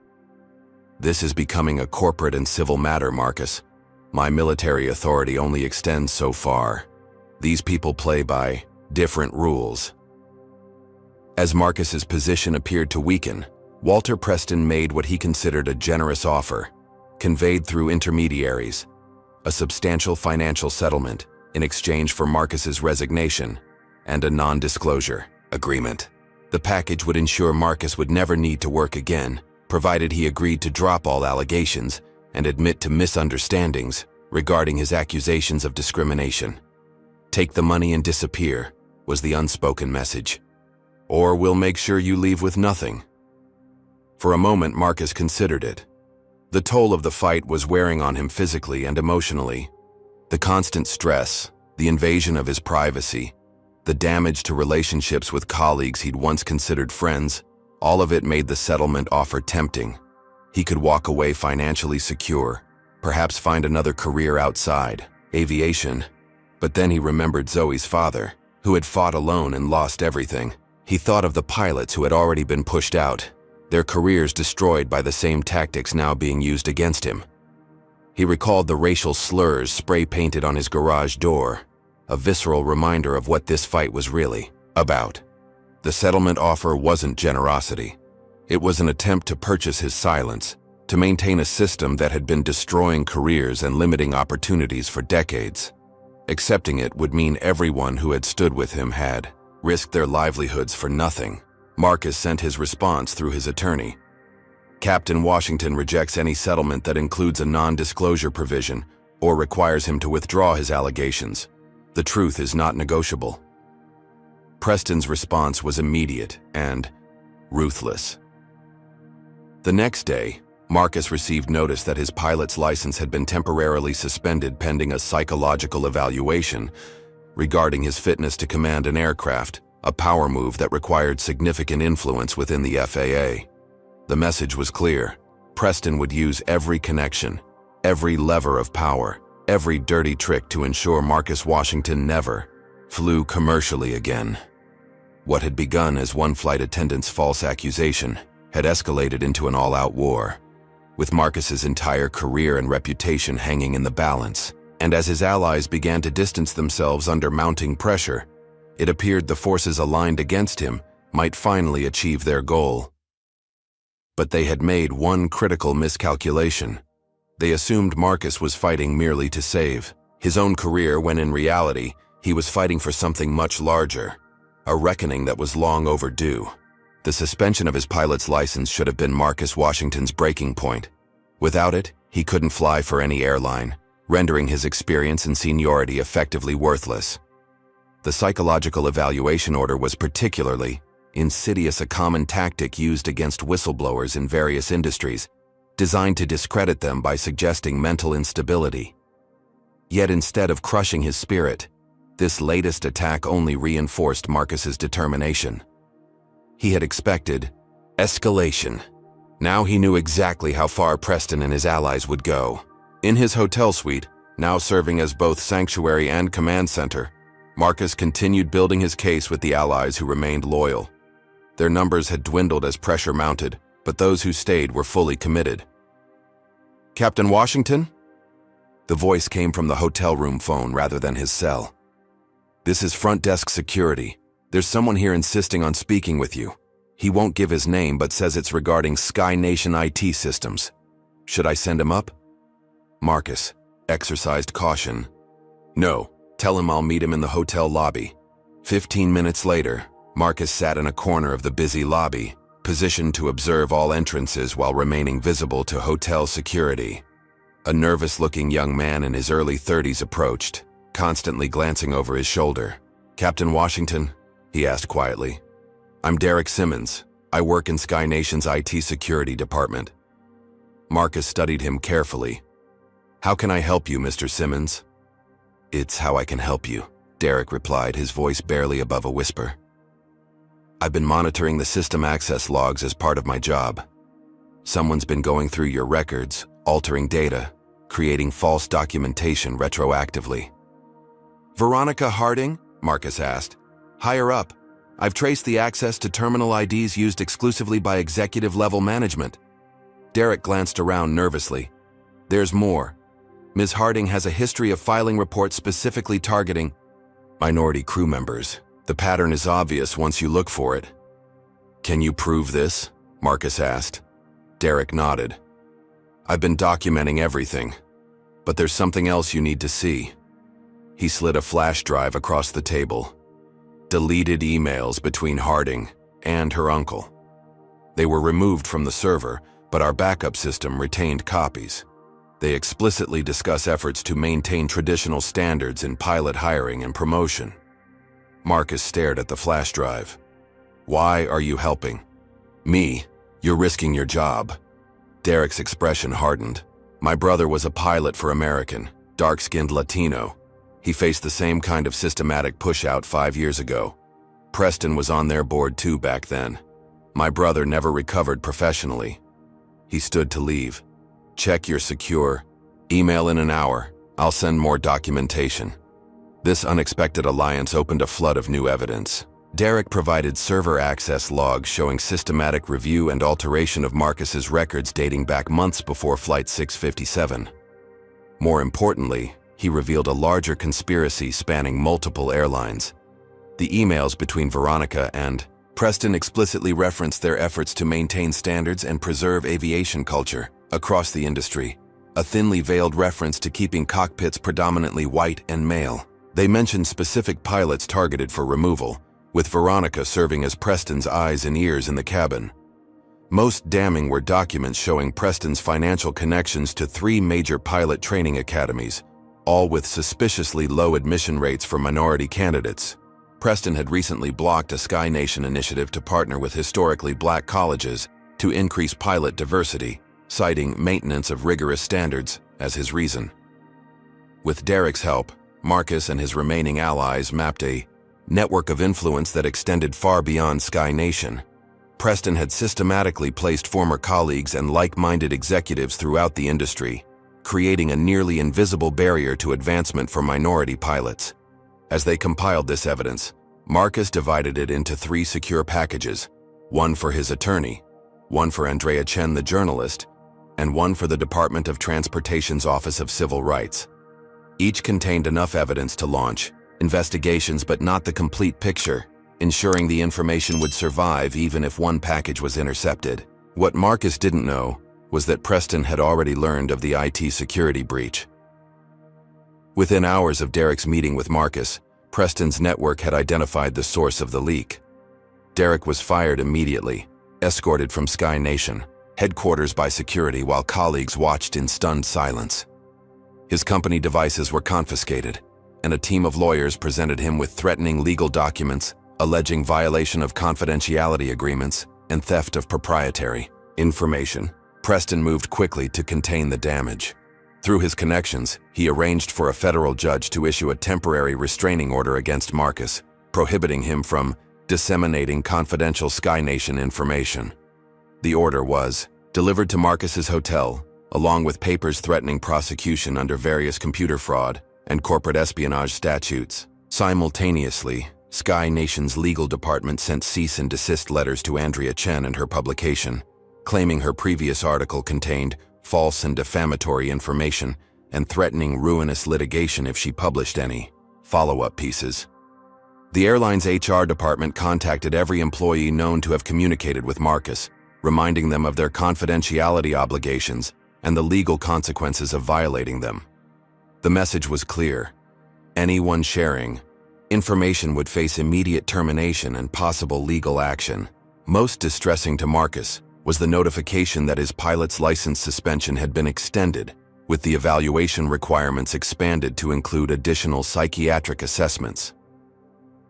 "This is becoming a corporate and civil matter, Marcus. My military authority only extends so far. These people play by different rules." As Marcus's position appeared to weaken, Walter Preston made what he considered a generous offer, conveyed through intermediaries, a substantial financial settlement in exchange for Marcus's resignation and a non-disclosure agreement. The package would ensure Marcus would never need to work again, provided he agreed to drop all allegations and admit to misunderstandings regarding his accusations of discrimination. "Take the money and disappear," was the unspoken message. "Or we'll make sure you leave with nothing." For a moment, Marcus considered it. The toll of the fight was wearing on him physically and emotionally. The constant stress, the invasion of his privacy, the damage to relationships with colleagues he'd once considered friends, all of it made the settlement offer tempting. He could walk away financially secure, perhaps find another career outside aviation. But then he remembered Zoe's father, who had fought alone and lost everything. He thought of the pilots who had already been pushed out, their careers destroyed by the same tactics now being used against him. He recalled the racial slurs spray-painted on his garage door, a visceral reminder of what this fight was really about. The settlement offer wasn't generosity. It was an attempt to purchase his silence, to maintain a system that had been destroying careers and limiting opportunities for decades. Accepting it would mean everyone who had stood with him had risked their livelihoods for nothing. Marcus sent his response through his attorney. "Captain Washington rejects any settlement that includes a non-disclosure provision or requires him to withdraw his allegations. The truth is not negotiable." Preston's response was immediate and ruthless. The next day, Marcus received notice that his pilot's license had been temporarily suspended pending a psychological evaluation regarding his fitness to command an aircraft, a power move that required significant influence within the FAA. The message was clear. Preston would use every connection, every lever of power, every dirty trick to ensure Marcus Washington never flew commercially again. What had begun as one flight attendant's false accusation had escalated into an all-out war, with Marcus's entire career and reputation hanging in the balance. And as his allies began to distance themselves under mounting pressure, it appeared the forces aligned against him might finally achieve their goal. But they had made one critical miscalculation. They assumed Marcus was fighting merely to save his own career when in reality, he was fighting for something much larger, a reckoning that was long overdue. The suspension of his pilot's license should have been Marcus Washington's breaking point. Without it, he couldn't fly for any airline, rendering his experience and seniority effectively worthless. The psychological evaluation order was particularly insidious, a common tactic used against whistleblowers in various industries, designed to discredit them by suggesting mental instability. Yet instead of crushing his spirit, this latest attack only reinforced Marcus's determination. He had expected escalation. Now he knew exactly how far Preston and his allies would go. In his hotel suite, now serving as both sanctuary and command center, Marcus continued building his case with the allies who remained loyal. Their numbers had dwindled as pressure mounted, but those who stayed were fully committed. "Captain Washington?" The voice came from the hotel room phone rather than his cell. "This is front desk security. There's someone here insisting on speaking with you. He won't give his name but says it's regarding Sky Nation IT systems. Should I send him up?" Marcus exercised caution. "No, tell him I'll meet him in the hotel lobby." 15 minutes later, Marcus sat in a corner of the busy lobby, positioned to observe all entrances while remaining visible to hotel security. A nervous-looking young man in his early 30s approached, constantly glancing over his shoulder. "Captain Washington?" he asked quietly. "I'm Derek Simmons. I work in Sky Nation's IT security department." Marcus studied him carefully. "How can I help you, Mr. Simmons?" "It's how I can help you," Derek replied, his voice barely above a whisper. "I've been monitoring the system access logs as part of my job. Someone's been going through your records, altering data, creating false documentation retroactively." "Veronica Harding?" Marcus asked. "Higher up. I've traced the access to terminal IDs used exclusively by executive-level management." Derek glanced around nervously. "There's more. Ms. Harding has a history of filing reports specifically targeting minority crew members. The pattern is obvious once you look for it." "Can you prove this?" Marcus asked. Derek nodded. "I've been documenting everything, but there's something else you need to see." He slid a flash drive across the table. Deleted emails between Harding and her uncle. They were removed from the server, but our backup system retained copies. They explicitly discuss efforts to maintain traditional standards in pilot hiring and promotion. Marcus stared at the flash drive. "Why are you helping?" "Me? You're risking your job." Derek's expression hardened. "My brother was a pilot for American, dark-skinned Latino. He faced the same kind of systematic push-out 5 years ago. Preston was on their board too back then. My brother never recovered professionally." He stood to leave. "Check you're secure. Email in an hour. I'll send more documentation." This unexpected alliance opened a flood of new evidence. Derek provided server access logs showing systematic review and alteration of Marcus's records dating back months before Flight 657. More importantly, he revealed a larger conspiracy spanning multiple airlines. The emails between Veronica and Preston explicitly referenced their efforts to maintain standards and preserve aviation culture across the industry, a thinly veiled reference to keeping cockpits predominantly white and male. They mentioned specific pilots targeted for removal, with Veronica serving as Preston's eyes and ears in the cabin. Most damning were documents showing Preston's financial connections to 3 major pilot training academies, all with suspiciously low admission rates for minority candidates. Preston had recently blocked a Sky Nation initiative to partner with historically black colleges to increase pilot diversity, citing maintenance of rigorous standards as his reason. With Derek's help, Marcus and his remaining allies mapped a network of influence that extended far beyond Sky Nation. Preston had systematically placed former colleagues and like-minded executives throughout the industry, creating a nearly invisible barrier to advancement for minority pilots. As they compiled this evidence, Marcus divided it into 3 secure packages, one for his attorney, one for Andrea Chen the journalist, and one for the Department of Transportation's Office of Civil Rights. Each contained enough evidence to launch investigations but not the complete picture, ensuring the information would survive even if one package was intercepted. What Marcus didn't know was that Preston had already learned of the IT security breach. Within hours of Derek's meeting with Marcus, Preston's network had identified the source of the leak. Derek was fired immediately, escorted from Sky Nation headquarters by security while colleagues watched in stunned silence. His company devices were confiscated, and a team of lawyers presented him with threatening legal documents alleging violation of confidentiality agreements and theft of proprietary information. Preston moved quickly to contain the damage. Through his connections, he arranged for a federal judge to issue a temporary restraining order against Marcus, prohibiting him from disseminating confidential Sky Nation information. The order was delivered to Marcus's hotel, along with papers threatening prosecution under various computer fraud and corporate espionage statutes. Simultaneously, Sky Nation's legal department sent cease and desist letters to Andrea Chen and her publication, claiming her previous article contained false and defamatory information and threatening ruinous litigation if she published any follow-up pieces. The airline's HR department contacted every employee known to have communicated with Marcus, reminding them of their confidentiality obligations and the legal consequences of violating them. The message was clear. Anyone sharing information would face immediate termination and possible legal action. Most distressing to Marcus was the notification that his pilot's license suspension had been extended, with the evaluation requirements expanded to include additional psychiatric assessments.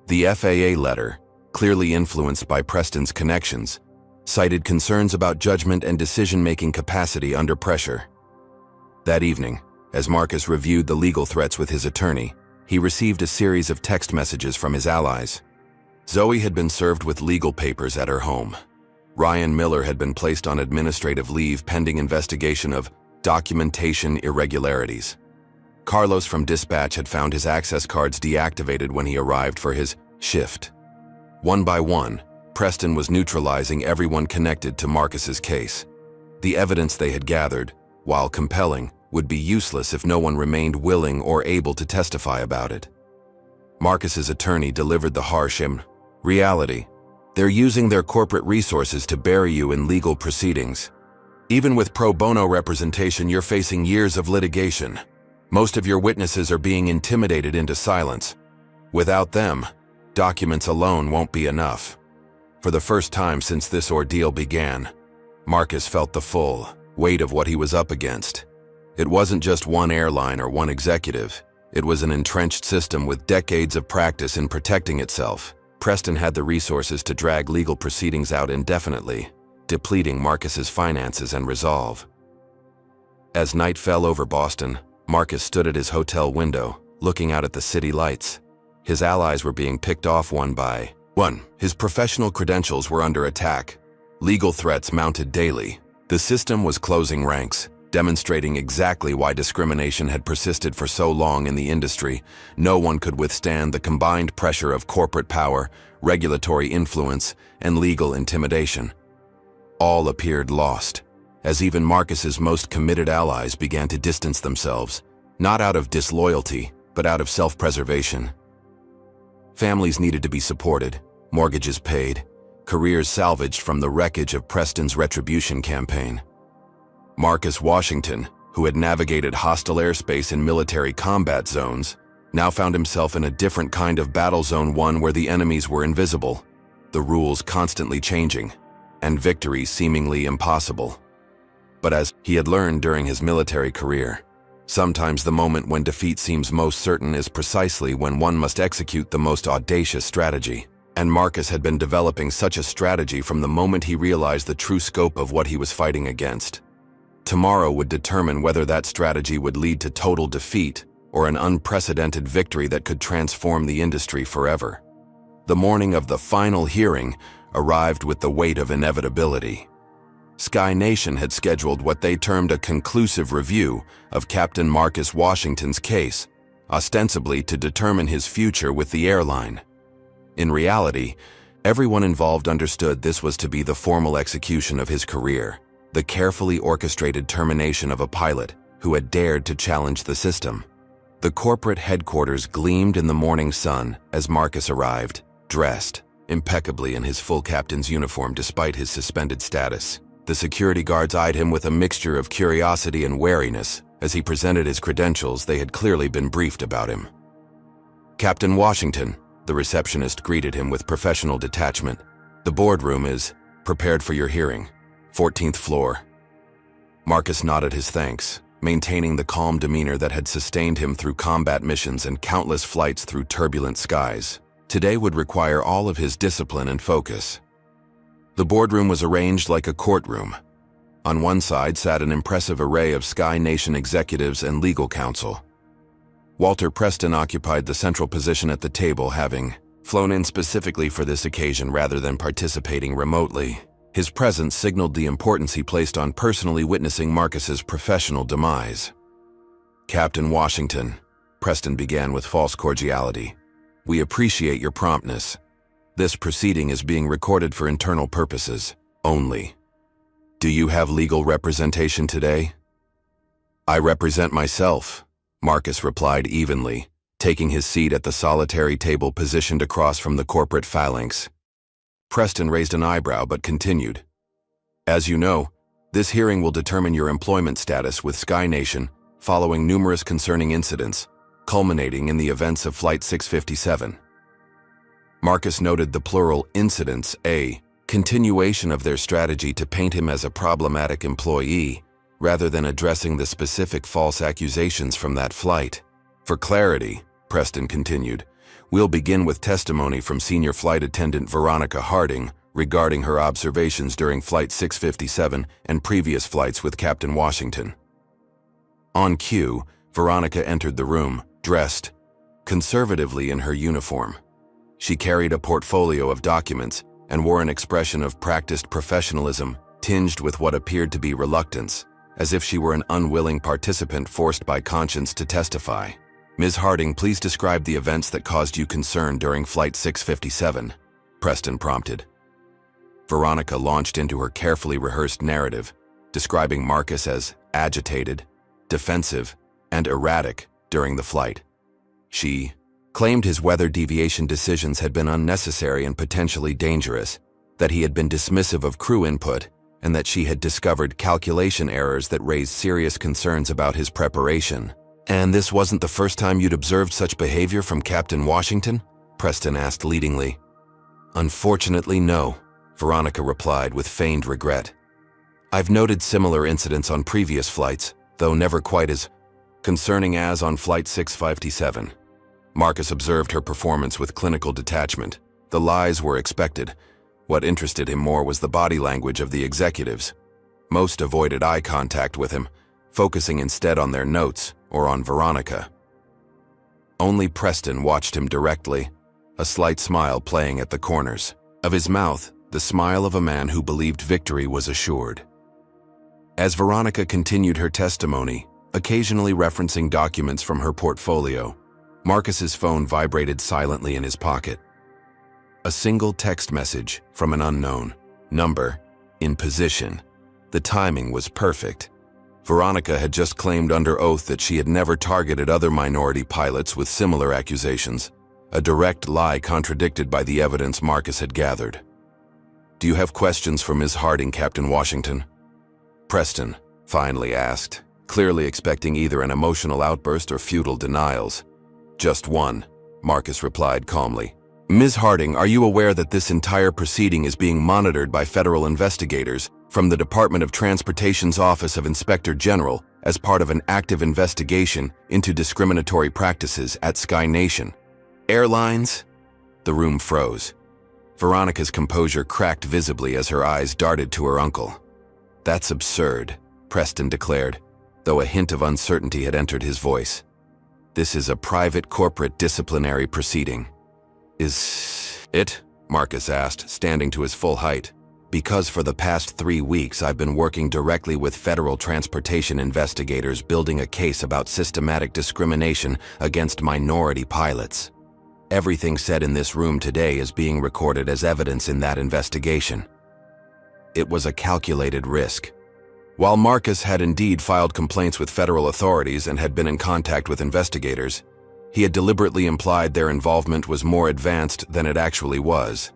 The FAA letter, clearly influenced by Preston's connections, cited concerns about judgment and decision-making capacity under pressure. That evening, as Marcus reviewed the legal threats with his attorney, he received a series of text messages from his allies. Zoe had been served with legal papers at her home. Ryan Miller had been placed on administrative leave pending investigation of documentation irregularities. Carlos from Dispatch had found his access cards deactivated when he arrived for his shift. One by one, Preston was neutralizing everyone connected to Marcus's case. The evidence they had gathered, while compelling, would be useless if no one remained willing or able to testify about it. Marcus's attorney delivered the harsh reality. They're using their corporate resources to bury you in legal proceedings. Even with pro bono representation, you're facing years of litigation. Most of your witnesses are being intimidated into silence. Without them, documents alone won't be enough. For the first time since this ordeal began, Marcus felt the full weight of what he was up against. It wasn't just one airline or one executive. It was an entrenched system with decades of practice in protecting itself. Preston had the resources to drag legal proceedings out indefinitely, depleting Marcus's finances and resolve. As night fell over Boston, Marcus stood at his hotel window, looking out at the city lights. His allies were being picked off one by one. His professional credentials were under attack. Legal threats mounted daily. The system was closing ranks, demonstrating exactly why discrimination had persisted for so long in the industry. No one could withstand the combined pressure of corporate power, regulatory influence, and legal intimidation. All appeared lost, as even Marcus's most committed allies began to distance themselves, not out of disloyalty, but out of self-preservation. Families needed to be supported, mortgages paid, careers salvaged from the wreckage of Preston's retribution campaign. Marcus Washington, who had navigated hostile airspace in military combat zones, now found himself in a different kind of battle zone, one where the enemies were invisible, the rules constantly changing, and victory seemingly impossible. But as he had learned during his military career, sometimes the moment when defeat seems most certain is precisely when one must execute the most audacious strategy. And Marcus had been developing such a strategy from the moment he realized the true scope of what he was fighting against. Tomorrow would determine whether that strategy would lead to total defeat or an unprecedented victory that could transform the industry forever. The morning of the final hearing arrived with the weight of inevitability. Sky Nation had scheduled what they termed a conclusive review of Captain Marcus Washington's case, ostensibly to determine his future with the airline. In reality, everyone involved understood this was to be the formal execution of his career, the carefully orchestrated termination of a pilot who had dared to challenge the system. The corporate headquarters gleamed in the morning sun as Marcus arrived, dressed impeccably in his full captain's uniform despite his suspended status. The security guards eyed him with a mixture of curiosity and wariness as he presented his credentials. They had clearly been briefed about him. "Captain Washington," the receptionist greeted him with professional detachment. "The boardroom is prepared for your hearing. 14th floor." Marcus nodded his thanks, maintaining the calm demeanor that had sustained him through combat missions and countless flights through turbulent skies. Today would require all of his discipline and focus. The boardroom was arranged like a courtroom. On one side sat an impressive array of Sky Nation executives and legal counsel. Walter Preston occupied the central position at the table, having flown in specifically for this occasion rather than participating remotely. His presence signaled the importance he placed on personally witnessing Marcus's professional demise. "Captain Washington," Preston began with false cordiality, "we appreciate your promptness. This proceeding is being recorded for internal purposes only. Do you have legal representation today?" "I represent myself," Marcus replied evenly, taking his seat at the solitary table positioned across from the corporate phalanx. Preston raised an eyebrow but continued. "As you know, this hearing will determine your employment status with Sky Nation following numerous concerning incidents, culminating in the events of Flight 657. Marcus noted the plural incidents, a continuation of their strategy to paint him as a problematic employee, rather than addressing the specific false accusations from that flight. "For clarity," Preston continued, "we'll begin with testimony from Senior Flight Attendant Veronica Harding regarding her observations during Flight 657 and previous flights with Captain Washington." On cue, Veronica entered the room, dressed conservatively in her uniform. She carried a portfolio of documents and wore an expression of practiced professionalism tinged with what appeared to be reluctance, as if she were an unwilling participant forced by conscience to testify. "Ms. Harding, please describe the events that caused you concern during Flight 657, Preston prompted. Veronica launched into her carefully rehearsed narrative, describing Marcus as agitated, defensive, and erratic during the flight. She claimed his weather deviation decisions had been unnecessary and potentially dangerous, that he had been dismissive of crew input, and that she had discovered calculation errors that raised serious concerns about his preparation. "And this wasn't the first time you'd observed such behavior from Captain Washington?" Preston asked leadingly. "Unfortunately, no," Veronica replied with feigned regret. "I've noted similar incidents on previous flights, though never quite as concerning as on Flight 657. Marcus observed her performance with clinical detachment. The lies were expected. What interested him more was the body language of the executives. Most avoided eye contact with him, focusing instead on their notes or on Veronica. Only Preston watched him directly, a slight smile playing at the corners of his mouth, the smile of a man who believed victory was assured. As Veronica continued her testimony, occasionally referencing documents from her portfolio, Marcus's phone vibrated silently in his pocket. A single text message from an unknown number, in position. The timing was perfect. Veronica had just claimed under oath that she had never targeted other minority pilots with similar accusations, a direct lie contradicted by the evidence Marcus had gathered. "Do you have questions for Ms. Harding, Captain Washington?" Preston finally asked, clearly expecting either an emotional outburst or futile denials. "Just one," Marcus replied calmly. "Ms. Harding, are you aware that this entire proceeding is being monitored by federal investigators from the Department of Transportation's Office of Inspector General as part of an active investigation into discriminatory practices at Sky Nation? Airlines?" The room froze. Veronica's composure cracked visibly as her eyes darted to her uncle. "That's absurd," Preston declared, though a hint of uncertainty had entered his voice. "This is a private corporate disciplinary proceeding." "Is it?" Marcus asked, standing to his full height. Because for the past 3 weeks I've been working directly with federal transportation investigators building a case about systematic discrimination against minority pilots. Everything said in this room today is being recorded as evidence in that investigation. It was a calculated risk. While Marcus had indeed filed complaints with federal authorities and had been in contact with investigators, he had deliberately implied their involvement was more advanced than it actually was.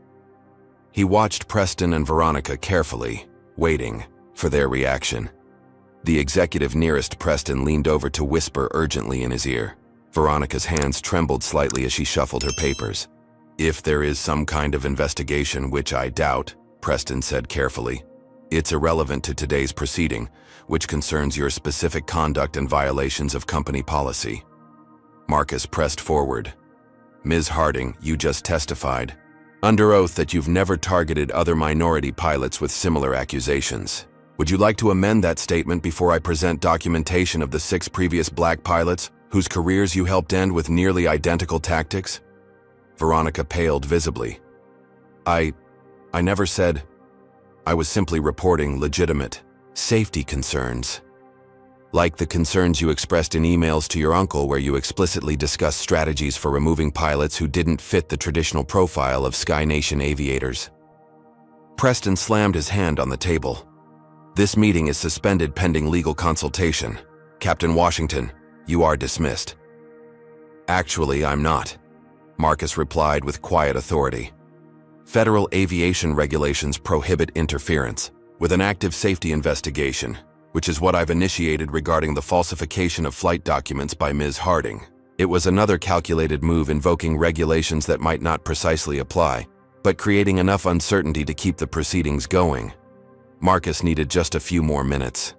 He watched Preston and Veronica carefully, waiting for their reaction. The executive nearest Preston leaned over to whisper urgently in his ear. Veronica's hands trembled slightly as she shuffled her papers. "If there is some kind of investigation, which I doubt," Preston said carefully, "it's irrelevant to today's proceeding, which concerns your specific conduct and violations of company policy." Marcus pressed forward. "Ms. Harding, you just testified under oath that you've never targeted other minority pilots with similar accusations. Would you like to amend that statement before I present documentation of the 6 previous black pilots whose careers you helped end with nearly identical tactics?" Veronica paled visibly. I never said. I was simply reporting legitimate safety concerns. Like the concerns you expressed in emails to your uncle where you explicitly discussed strategies for removing pilots who didn't fit the traditional profile of Sky Nation aviators. Preston slammed his hand on the table. "This meeting is suspended pending legal consultation. Captain Washington, you are dismissed." "Actually, I'm not," Marcus replied with quiet authority. "Federal aviation regulations prohibit interference with an active safety investigation, which is what I've initiated regarding the falsification of flight documents by Ms. Harding. It was another calculated move invoking regulations that might not precisely apply, but creating enough uncertainty to keep the proceedings going." Marcus needed just a few more minutes.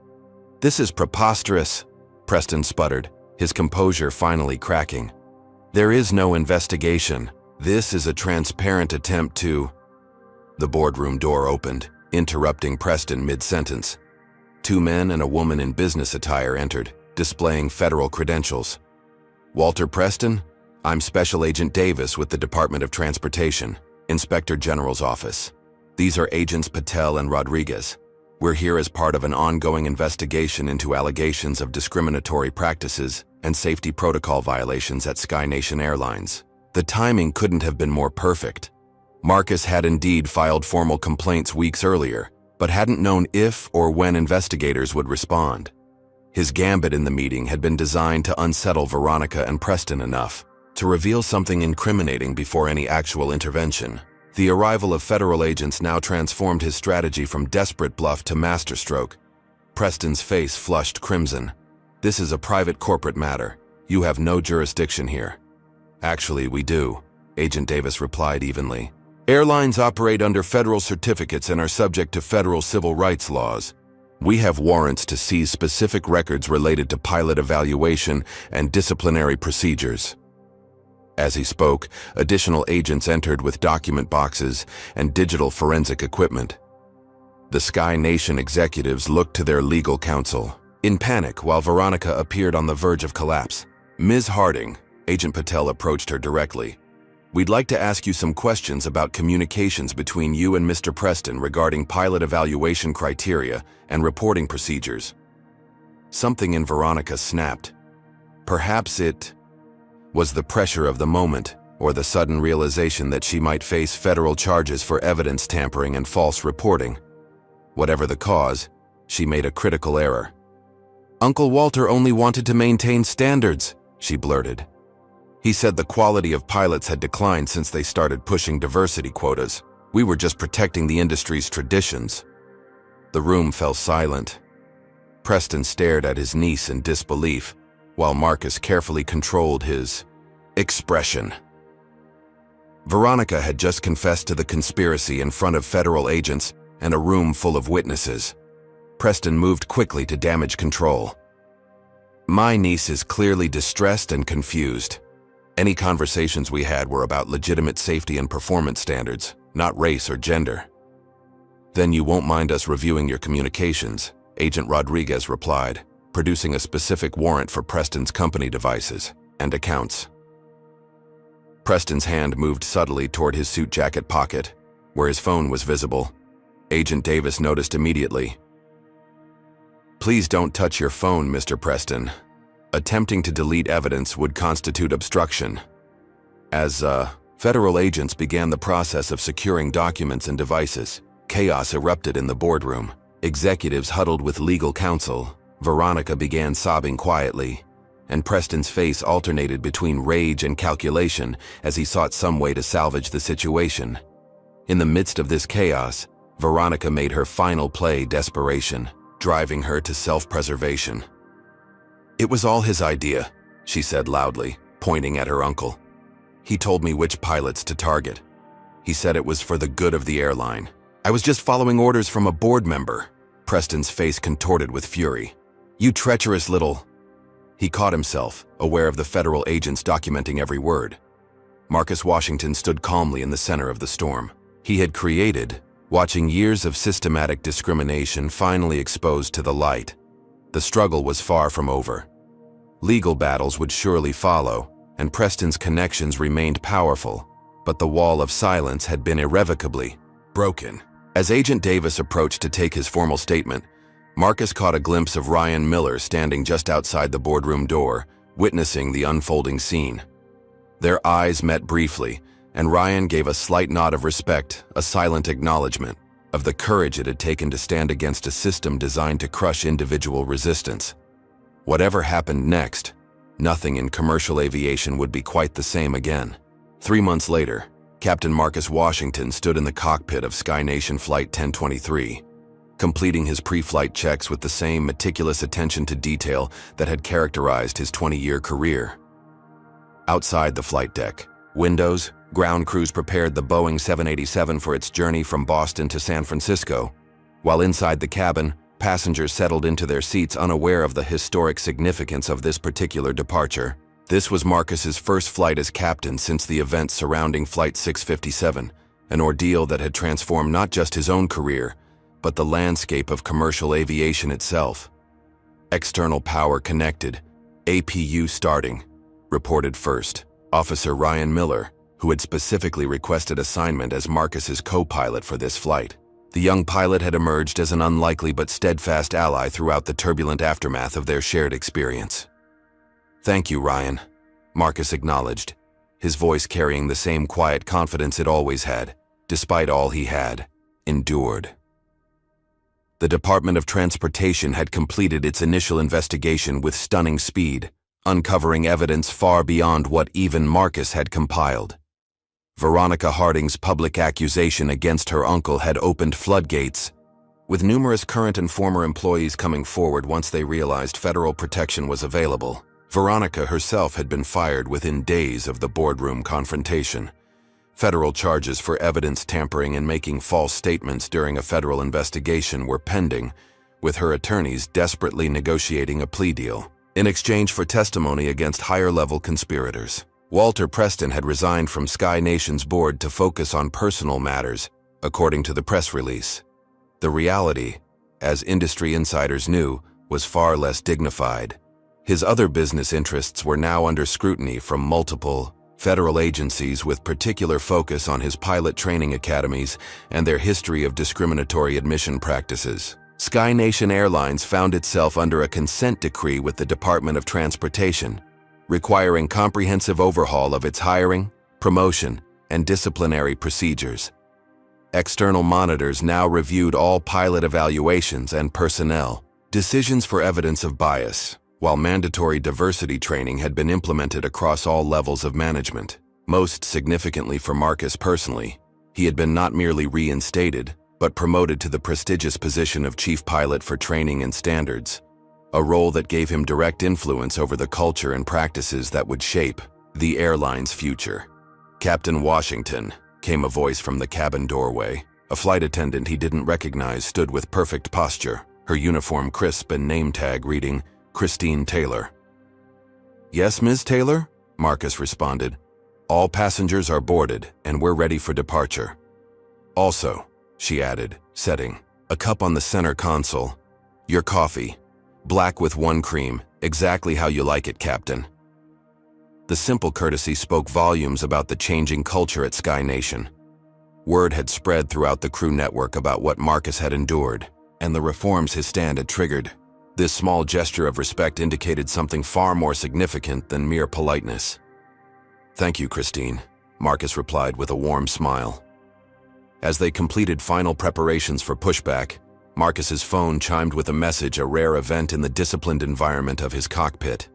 "This is preposterous," Preston sputtered, his composure finally cracking. "There is no investigation. This is a transparent attempt to—" The boardroom door opened, interrupting Preston mid-sentence. 2 men and a woman in business attire entered, displaying federal credentials. "Walter Preston? I'm Special Agent Davis with the Department of Transportation, Inspector General's office. These are Agents Patel and Rodriguez. We're here as part of an ongoing investigation into allegations of discriminatory practices and safety protocol violations at Sky Nation Airlines." The timing couldn't have been more perfect. Marcus had indeed filed formal complaints weeks earlier, but hadn't known if or when investigators would respond. His gambit in the meeting had been designed to unsettle Veronica and Preston enough to reveal something incriminating before any actual intervention. The arrival of federal agents now transformed his strategy from desperate bluff to masterstroke. Preston's face flushed crimson. "This is a private corporate matter. You have no jurisdiction here." "Actually, we do," Agent Davis replied evenly. "Airlines operate under federal certificates and are subject to federal civil rights laws. We have warrants to seize specific records related to pilot evaluation and disciplinary procedures." As he spoke, additional agents entered with document boxes and digital forensic equipment. The Sky Nation executives looked to their legal counsel in panic while Veronica appeared on the verge of collapse. "Ms. Harding," Agent Patel approached her directly, "we'd like to ask you some questions about communications between you and Mr. Preston regarding pilot evaluation criteria and reporting procedures." Something in Veronica snapped. Perhaps it was the pressure of the moment, or the sudden realization that she might face federal charges for evidence tampering and false reporting. Whatever the cause, she made a critical error. "Uncle Walter only wanted to maintain standards," she blurted. "He said the quality of pilots had declined since they started pushing diversity quotas. We were just protecting the industry's traditions." The room fell silent. Preston stared at his niece in disbelief, while Marcus carefully controlled his expression. Veronica had just confessed to the conspiracy in front of federal agents and a room full of witnesses. Preston moved quickly to damage control. "My niece is clearly distressed and confused. Any conversations we had were about legitimate safety and performance standards, not race or gender." "Then you won't mind us reviewing your communications," Agent Rodriguez replied, producing a specific warrant for Preston's company devices and accounts. Preston's hand moved subtly toward his suit jacket pocket, where his phone was visible. Agent Davis noticed immediately. "Please don't touch your phone, Mr. Preston. Attempting to delete evidence would constitute obstruction." As federal agents began the process of securing documents and devices, chaos erupted in the boardroom. Executives huddled with legal counsel. Veronica began sobbing quietly, and Preston's face alternated between rage and calculation as he sought some way to salvage the situation. In the midst of this chaos, Veronica made her final play: desperation, driving her to self-preservation. "It was all his idea," she said loudly, pointing at her uncle. "He told me which pilots to target. He said it was for the good of the airline. I was just following orders from a board member." Preston's face contorted with fury. "You treacherous little—" He caught himself, aware of the federal agents documenting every word. Marcus Washington stood calmly in the center of the storm. He had created, watching years of systematic discrimination finally exposed to the light. The struggle was far from over. Legal battles would surely follow, and Preston's connections remained powerful, but the wall of silence had been irrevocably broken. As Agent Davis approached to take his formal statement, Marcus caught a glimpse of Ryan Miller standing just outside the boardroom door, witnessing the unfolding scene. Their eyes met briefly, and Ryan gave a slight nod of respect, a silent acknowledgement of the courage it had taken to stand against a system designed to crush individual resistance. Whatever happened next, nothing in commercial aviation would be quite the same again. 3 months later, Captain Marcus Washington stood in the cockpit of SkyNation Flight 1023, completing his pre-flight checks with the same meticulous attention to detail that had characterized his 20-year career. Outside the flight deck, windows, ground crews prepared the Boeing 787 for its journey from Boston to San Francisco, while inside the cabin, passengers settled into their seats unaware of the historic significance of this particular departure. This was Marcus's first flight as captain since the events surrounding Flight 657, an ordeal that had transformed not just his own career, but the landscape of commercial aviation itself. "External power connected, APU starting," reported first Officer Ryan Miller, who had specifically requested assignment as Marcus's co-pilot for this flight. The young pilot had emerged as an unlikely but steadfast ally throughout the turbulent aftermath of their shared experience. "Thank you, Ryan," Marcus acknowledged, his voice carrying the same quiet confidence it always had, despite all he had endured. The Department of Transportation had completed its initial investigation with stunning speed, uncovering evidence far beyond what even Marcus had compiled. Veronica Harding's public accusation against her uncle had opened floodgates, with numerous current and former employees coming forward once they realized federal protection was available. Veronica herself had been fired within days of the boardroom confrontation. Federal charges for evidence tampering and making false statements during a federal investigation were pending, with her attorneys desperately negotiating a plea deal in exchange for testimony against higher-level conspirators. Walter Preston had resigned from SkyNation's board to focus on personal matters, according to the press release. The reality, as industry insiders knew, was far less dignified. His other business interests were now under scrutiny from multiple federal agencies, with particular focus on his pilot training academies and their history of discriminatory admission practices. SkyNation Airlines found itself under a consent decree with the Department of Transportation, requiring comprehensive overhaul of its hiring, promotion, and disciplinary procedures. External monitors now reviewed all pilot evaluations and personnel decisions for evidence of bias, while mandatory diversity training had been implemented across all levels of management. Most significantly for Marcus personally, he had been not merely reinstated, but promoted to the prestigious position of Chief Pilot for Training and Standards, a role that gave him direct influence over the culture and practices that would shape the airline's future. "Captain Washington," came a voice from the cabin doorway. A flight attendant he didn't recognize stood with perfect posture, her uniform crisp and name tag reading, "Christine Taylor." "Yes, Ms. Taylor?" Marcus responded. "All passengers are boarded, and we're ready for departure." "Also," she added, setting a cup on the center console, "your coffee. Black with 1 cream, exactly how you like it, Captain." The simple courtesy spoke volumes about the changing culture at SkyNation. Word had spread throughout the crew network about what Marcus had endured, and the reforms his stand had triggered. This small gesture of respect indicated something far more significant than mere politeness. "Thank you, Christine," Marcus replied with a warm smile. As they completed final preparations for pushback, Marcus's phone chimed with a message, a rare event in the disciplined environment of his cockpit.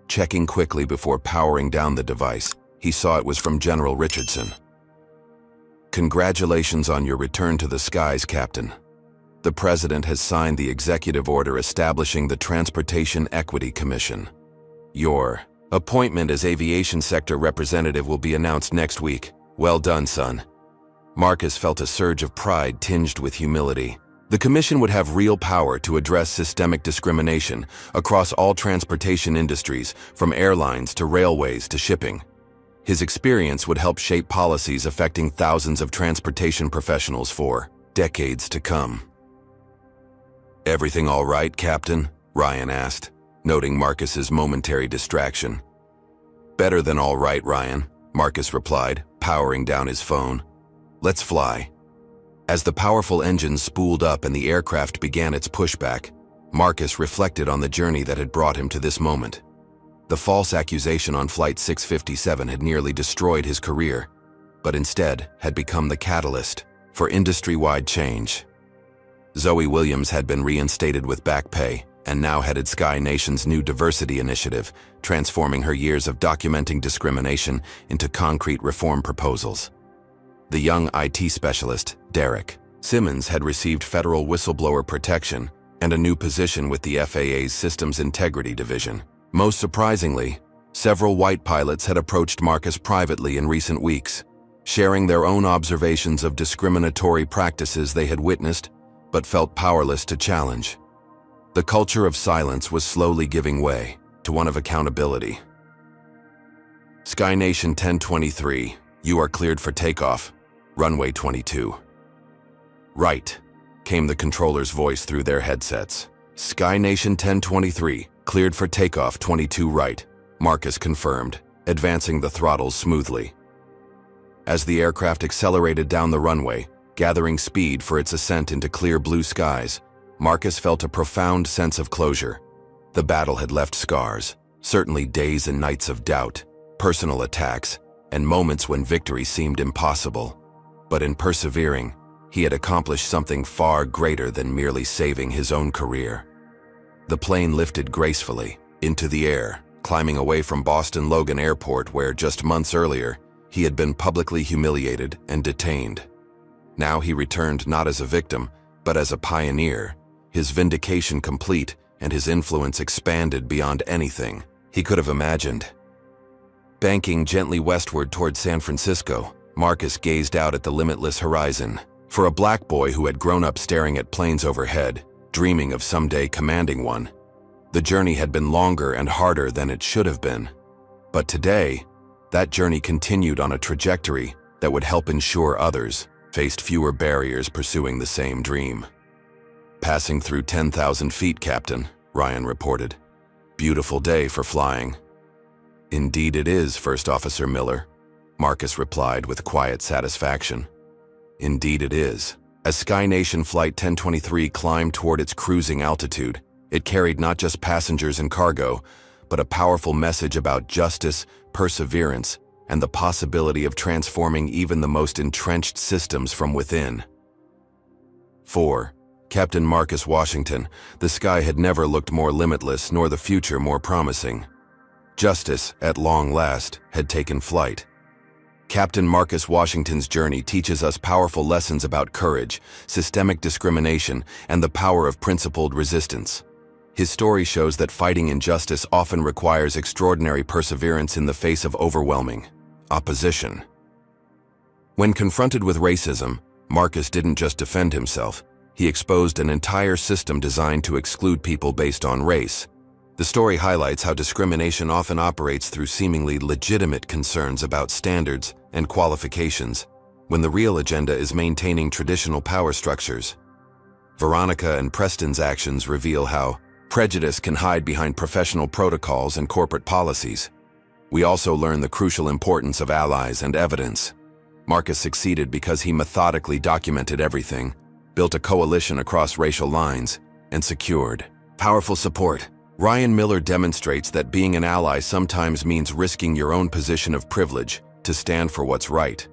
Checking quickly before powering down the device, he saw it was from General Richardson. "Congratulations on your return to the skies, Captain. The President has signed the executive order establishing the Transportation Equity Commission. Your appointment as aviation sector representative will be announced next week. Well done, son." Marcus felt a surge of pride tinged with humility. The commission would have real power to address systemic discrimination across all transportation industries, from airlines to railways to shipping. His experience would help shape policies affecting thousands of transportation professionals for decades to come. "Everything all right, Captain?" Ryan asked, noting Marcus's momentary distraction. "Better than all right, Ryan," Marcus replied, powering down his phone. "Let's fly." As the powerful engines spooled up and the aircraft began its pushback, Marcus reflected on the journey that had brought him to this moment. The false accusation on Flight 657 had nearly destroyed his career, but instead had become the catalyst for industry-wide change. Zoe Williams had been reinstated with back pay and now headed Sky Nation's new diversity initiative, transforming her years of documenting discrimination into concrete reform proposals. The young IT specialist, Derek Simmons, had received federal whistleblower protection and a new position with the FAA's Systems Integrity Division. Most surprisingly, several white pilots had approached Marcus privately in recent weeks, sharing their own observations of discriminatory practices they had witnessed but felt powerless to challenge. The culture of silence was slowly giving way to one of accountability. "Sky Nation 1023, you are cleared for takeoff. Runway 22. "Right," came the controller's voice through their headsets. "Sky Nation 1023, cleared for takeoff 22 right," Marcus confirmed, advancing the throttles smoothly. As the aircraft accelerated down the runway, gathering speed for its ascent into clear blue skies, Marcus felt a profound sense of closure. The battle had left scars, certainly days and nights of doubt, personal attacks, and moments when victory seemed impossible. But in persevering, he had accomplished something far greater than merely saving his own career. The plane lifted gracefully into the air, climbing away from Boston Logan Airport, where just months earlier, he had been publicly humiliated and detained. Now he returned not as a victim, but as a pioneer, his vindication complete and his influence expanded beyond anything he could have imagined. Banking gently westward toward San Francisco, Marcus gazed out at the limitless horizon. For a black boy who had grown up staring at planes overhead, dreaming of someday commanding one, the journey had been longer and harder than it should have been. But today, that journey continued on a trajectory that would help ensure others faced fewer barriers pursuing the same dream. "Passing through 10,000 feet, Captain," Ryan reported. "Beautiful day for flying." "Indeed it is, First Officer Miller," Marcus replied with quiet satisfaction. "Indeed it is." As Sky Nation Flight 1023 climbed toward its cruising altitude, it carried not just passengers and cargo, but a powerful message about justice, perseverance, and the possibility of transforming even the most entrenched systems from within. For Captain Marcus Washington, the sky had never looked more limitless nor the future more promising. Justice, at long last, had taken flight. Captain Marcus Washington's journey teaches us powerful lessons about courage, systemic discrimination, and the power of principled resistance. His story shows that fighting injustice often requires extraordinary perseverance in the face of overwhelming opposition. When confronted with racism, Marcus didn't just defend himself. He exposed an entire system designed to exclude people based on race. The story highlights how discrimination often operates through seemingly legitimate concerns about standards and qualifications, when the real agenda is maintaining traditional power structures. Veronica and Preston's actions reveal how prejudice can hide behind professional protocols and corporate policies. We also learn the crucial importance of allies and evidence. Marcus succeeded because he methodically documented everything, built a coalition across racial lines, and secured powerful support. Ryan Miller demonstrates that being an ally sometimes means risking your own position of privilege to stand for what's right.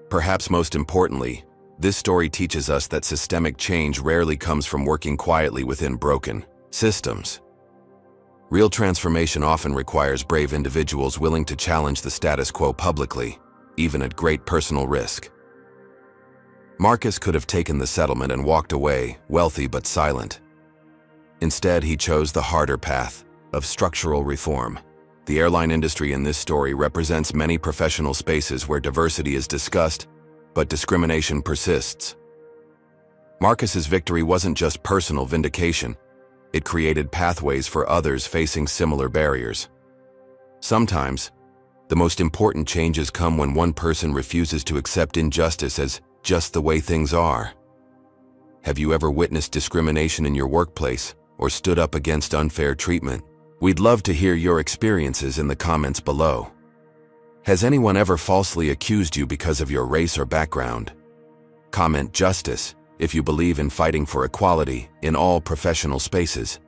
Perhaps most importantly, this story teaches us that systemic change rarely comes from working quietly within broken systems. Real transformation often requires brave individuals willing to challenge the status quo publicly, even at great personal risk. Marcus could have taken the settlement and walked away, wealthy but silent. Instead, he chose the harder path of structural reform. The airline industry in this story represents many professional spaces where diversity is discussed, but discrimination persists. Marcus's victory wasn't just personal vindication. It created pathways for others facing similar barriers. Sometimes, the most important changes come when one person refuses to accept injustice as just the way things are. Have you ever witnessed discrimination in your workplace or stood up against unfair treatment? We'd love to hear your experiences in the comments below. Has anyone ever falsely accused you because of your race or background? Comment justice if you believe in fighting for equality in all professional spaces.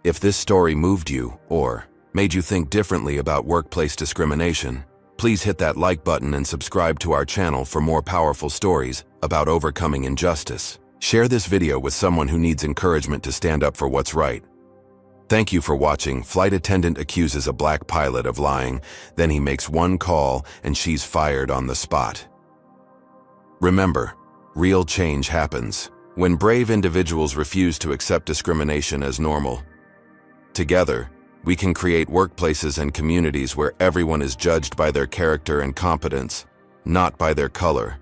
If this story moved you or made you think differently about workplace discrimination, please hit that like button and subscribe to our channel for more powerful stories about overcoming injustice. Share this video with someone who needs encouragement to stand up for what's right. Thank you for watching. Flight attendant accuses a black pilot of lying, then he makes one call and she's fired on the spot. Remember, real change happens when brave individuals refuse to accept discrimination as normal. Together, we can create workplaces and communities where everyone is judged by their character and competence, not by their color.